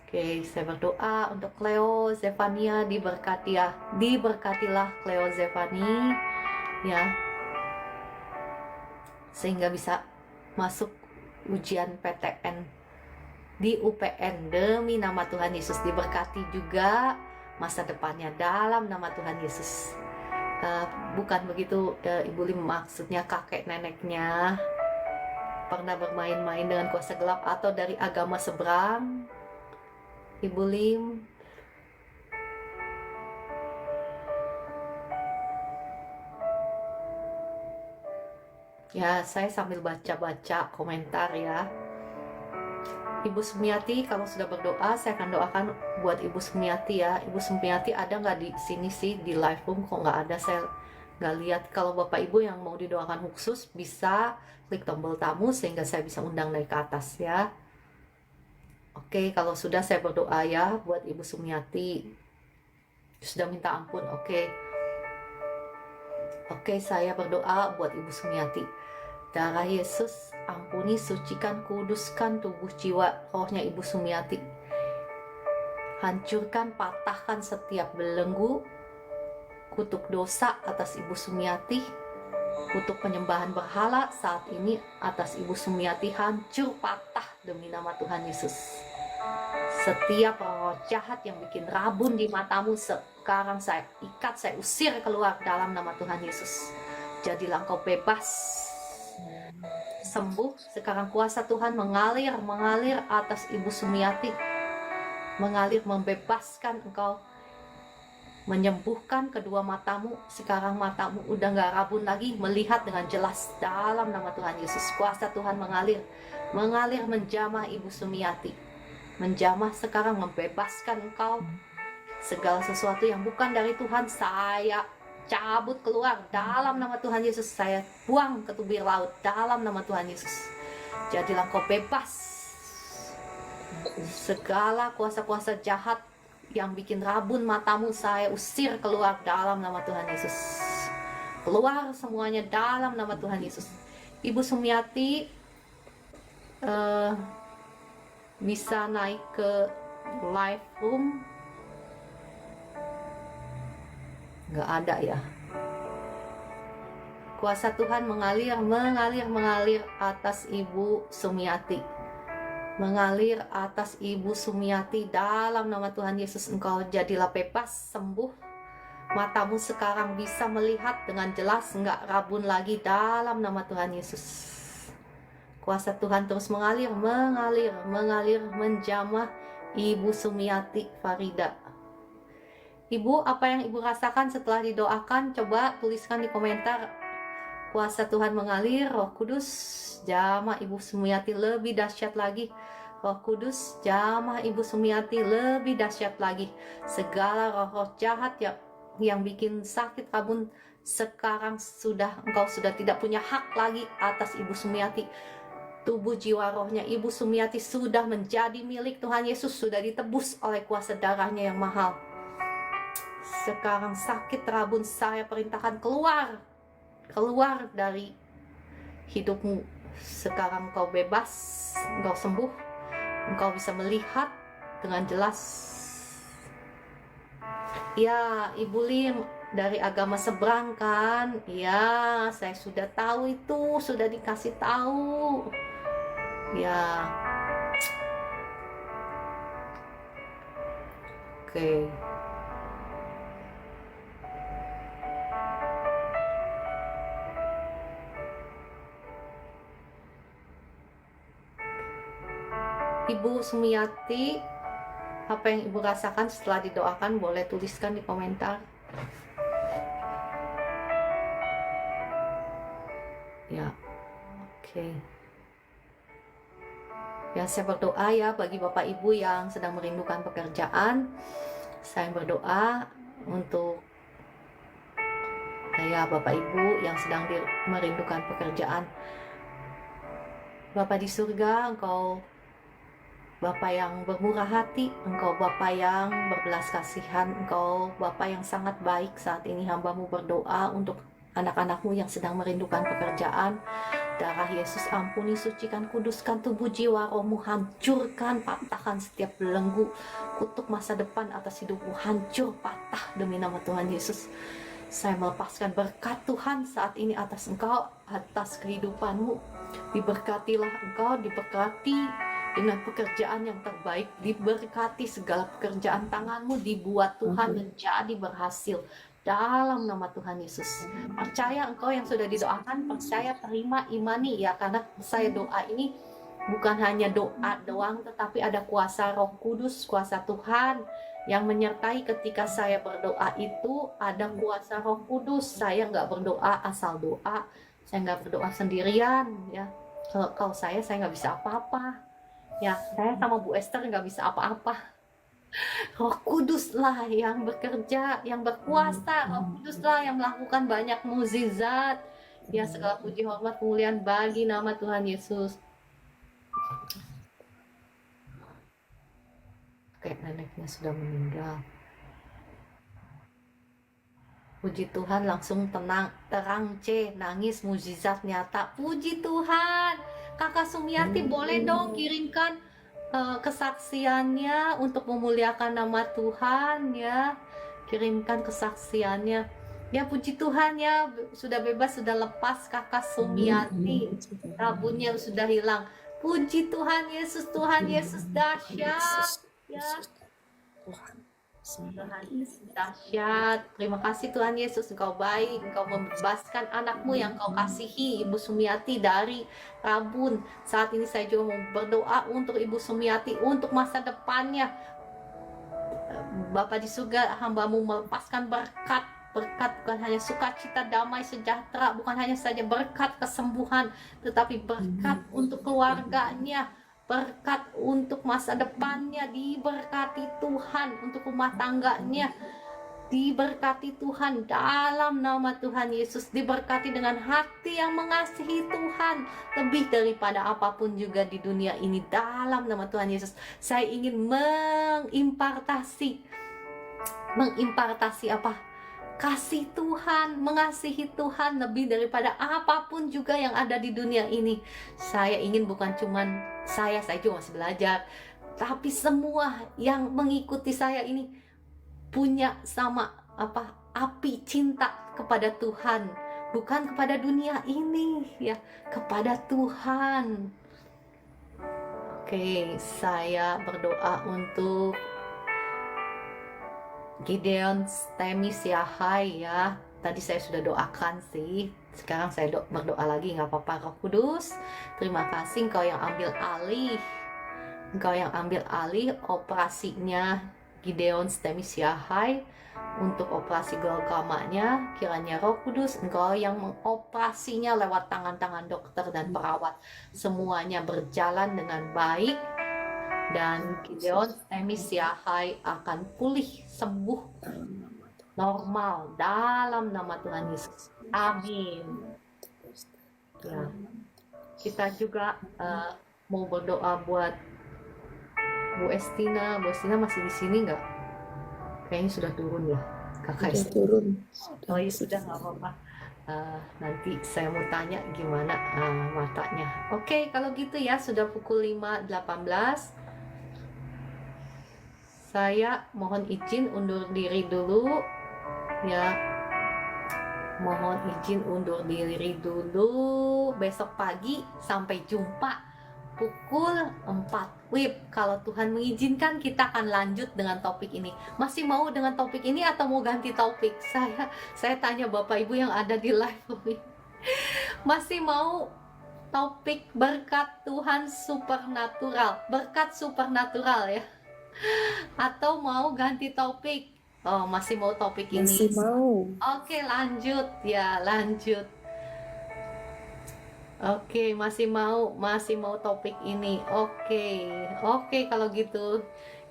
Oke, saya berdoa untuk Cleo Zevania, diberkatilah Cleo Zevani ya, sehingga bisa masuk ujian PTN di UPN demi nama Tuhan Yesus. Diberkati juga masa depannya dalam nama Tuhan Yesus. Bukan begitu Ibu Lim, maksudnya kakek neneknya pernah bermain-main dengan kuasa gelap atau dari agama seberang, Ibu Lim. Ya, saya sambil baca-baca komentar ya. Ibu Sumiati, kalau sudah berdoa, saya akan doakan buat Ibu Sumiati ya. Ibu Sumiati ada nggak di sini sih, di live room? Kok nggak ada, saya nggak lihat. Kalau Bapak Ibu yang mau didoakan khusus, bisa klik tombol tamu sehingga saya bisa undang naik ke atas ya. Oke, kalau sudah saya berdoa ya buat Ibu Sumiati. Sudah minta ampun, oke. Oke, saya berdoa buat Ibu Sumiati. Darah Yesus, ampuni, sucikan, kuduskan tubuh, jiwa, rohnya Ibu Sumiati. Hancurkan, patahkan setiap belenggu, kutuk dosa atas Ibu Sumiati, kutuk penyembahan berhala saat ini atas Ibu Sumiati hancur, patah demi nama Tuhan Yesus. Setiap roh jahat yang bikin rabun di matamu sekarang saya ikat, saya usir keluar dalam nama Tuhan Yesus. Jadilah engkau bebas, sembuh. Sekarang kuasa Tuhan mengalir atas Ibu Sumiati, mengalir membebaskan engkau, menyembuhkan kedua matamu. Sekarang matamu udah gak rabun lagi, melihat dengan jelas dalam nama Tuhan Yesus. Kuasa Tuhan mengalir menjamah Ibu Sumiati, menjamah sekarang, membebaskan engkau. Segala sesuatu yang bukan dari Tuhan saya cabut keluar dalam nama Tuhan Yesus. Saya buang ke tubir laut dalam nama Tuhan Yesus. Jadilah engkau bebas. Segala kuasa-kuasa jahat yang bikin rabun matamu saya usir keluar dalam nama Tuhan Yesus. Keluar semuanya dalam nama Tuhan Yesus. Ibu Sumiati bisa naik ke live room. Nggak ada ya. Kuasa Tuhan mengalir atas Ibu Sumiati, mengalir atas Ibu Sumiati dalam nama Tuhan Yesus. Engkau jadilah bebas, sembuh. Matamu sekarang bisa melihat dengan jelas, nggak rabun lagi dalam nama Tuhan Yesus. Kuasa Tuhan terus mengalir menjamah Ibu Sumiati Farida. Ibu, apa yang Ibu rasakan setelah didoakan? Coba tuliskan di komentar. Kuasa Tuhan mengalir, Roh Kudus jamah Ibu Sumiati lebih dahsyat lagi. Roh Kudus jamah Ibu Sumiati lebih dahsyat lagi. Segala roh-roh jahat yang bikin sakit rabun sekarang engkau sudah tidak punya hak lagi atas Ibu Sumiati. Tubuh jiwa rohnya Ibu Sumiati sudah menjadi milik Tuhan Yesus, sudah ditebus oleh kuasa darahnya yang mahal. Sekarang sakit rabun saya perintahkan keluar dari hidupmu. Sekarang engkau bebas, engkau sembuh, engkau bisa melihat dengan jelas. Ya, Ibu Lim dari agama seberang kan? Ya, saya sudah tahu itu, sudah dikasih tahu. Ya. Oke. Ibu Sumiati, apa yang Ibu rasakan setelah didoakan boleh tuliskan di komentar. Ya, oke. Ya, saya berdoa ya bagi Bapak Ibu yang sedang merindukan pekerjaan. Saya berdoa untuk ya Bapak Ibu yang sedang merindukan pekerjaan. Bapak di surga, Engkau Bapa yang bermurah hati, Engkau Bapa yang berbelas kasihan, Engkau Bapa yang sangat baik. Saat ini hamba-Mu berdoa untuk anak-anak-Mu yang sedang merindukan pekerjaan. Darah Yesus ampuni, sucikan, kuduskan tubuh jiwa rohmu, hancurkan, patahkan setiap belenggu, kutuk masa depan atas hidupmu, hancur, patah demi nama Tuhan Yesus. Saya melepaskan berkat Tuhan saat ini atas engkau, atas kehidupanmu. Diberkatilah engkau, diberkati dengan pekerjaan yang terbaik, diberkati segala pekerjaan tanganmu, dibuat Tuhan menjadi berhasil dalam nama Tuhan Yesus. Percaya engkau yang sudah didoakan, percaya, terima, imani ya, karena saya doa ini bukan hanya doa doang, tetapi ada kuasa Roh Kudus, kuasa Tuhan yang menyertai ketika saya berdoa itu. Ada kuasa Roh Kudus. Saya nggak berdoa asal doa, saya nggak berdoa sendirian ya. Kalau saya nggak bisa apa-apa ya, saya sama Bu Esther nggak bisa apa-apa. Roh Kuduslah yang bekerja, yang berkuasa. Roh Kuduslah yang melakukan banyak mukjizat. Ya, segala puji hormat kemuliaan bagi nama Tuhan Yesus. Kayak neneknya sudah meninggal. Puji Tuhan, langsung terang nangis, mukjizat nyata. Puji Tuhan. Kakak Sumiati boleh dong kirimkan kesaksiannya untuk memuliakan nama Tuhan ya. Kirimkan kesaksiannya. Ya, puji Tuhan ya, sudah bebas, sudah lepas Kakak Sumiati. Rabunnya sudah hilang. Puji Tuhan Yesus dahsyat. Ya,
Tuhan.
Tuhan Yesus dahsyat. Terima kasih Tuhan Yesus, Engkau baik, Engkau membebaskan anakmu yang Kau kasihi, Ibu Sumiati dari rabun. Saat ini saya juga mau berdoa untuk Ibu Sumiati, untuk masa depannya. Bapa di surga, hambamu melepaskan berkat bukan hanya sukacita, damai, sejahtera, bukan hanya saja berkat kesembuhan, tetapi berkat untuk keluarganya, berkat untuk masa depannya, diberkati Tuhan, untuk rumah tangganya, diberkati Tuhan dalam nama Tuhan Yesus, diberkati dengan hati yang mengasihi Tuhan lebih daripada apapun juga di dunia ini dalam nama Tuhan Yesus. Saya ingin mengimpartasi apa? Kasih Tuhan, mengasihi Tuhan lebih daripada apapun juga yang ada di dunia ini. Saya ingin bukan cuman saya juga masih belajar, tapi semua yang mengikuti saya ini punya sama api cinta kepada Tuhan, bukan kepada dunia ini ya, kepada Tuhan. Oke, saya berdoa untuk Gideon Stemis Yahai ya. Tadi saya sudah doakan sih. Sekarang saya berdoa lagi, nggak apa-apa. Roh Kudus, terima kasih Engkau yang ambil alih. Engkau yang ambil alih operasinya Gideon Stemis Yahai untuk operasi glaukomanya. Kiranya Roh Kudus, Engkau yang mengoperasinya lewat tangan-tangan dokter dan perawat. Semuanya berjalan dengan baik. Dan Gideon Stemis Yahai akan pulih, sembuh, normal dalam nama Tuhan Yesus. Amin. Ya. Kita juga mau berdoa buat Bu Estina. Bu Estina masih di sini nggak? Kayaknya sudah turun ya, kakak.
Sudah turun.
Oh iya, sudah, nggak apa-apa. Nanti saya mau tanya gimana matanya. Oke, kalau gitu ya, sudah pukul 5.18. Saya mohon izin undur diri dulu ya. Mohon izin undur diri dulu. Besok pagi sampai jumpa pukul 4 WIB. Kalau Tuhan mengizinkan, kita akan lanjut dengan topik ini. Masih mau dengan topik ini atau mau ganti topik? Saya tanya Bapak Ibu yang ada di live ini. Masih mau topik berkat Tuhan supernatural, berkat supernatural ya? Atau mau ganti topik? Oh, masih mau topik ini?
Masih mau.
Oke, lanjut ya, lanjut. Oke, masih mau topik ini. Oke, kalau gitu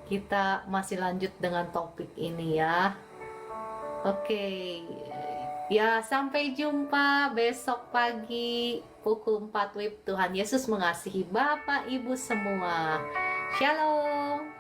kita masih lanjut dengan topik ini ya. Oke. Ya, sampai jumpa besok pagi pukul 4 WIB. Tuhan Yesus mengasihi Bapak Ibu semua. Shalom.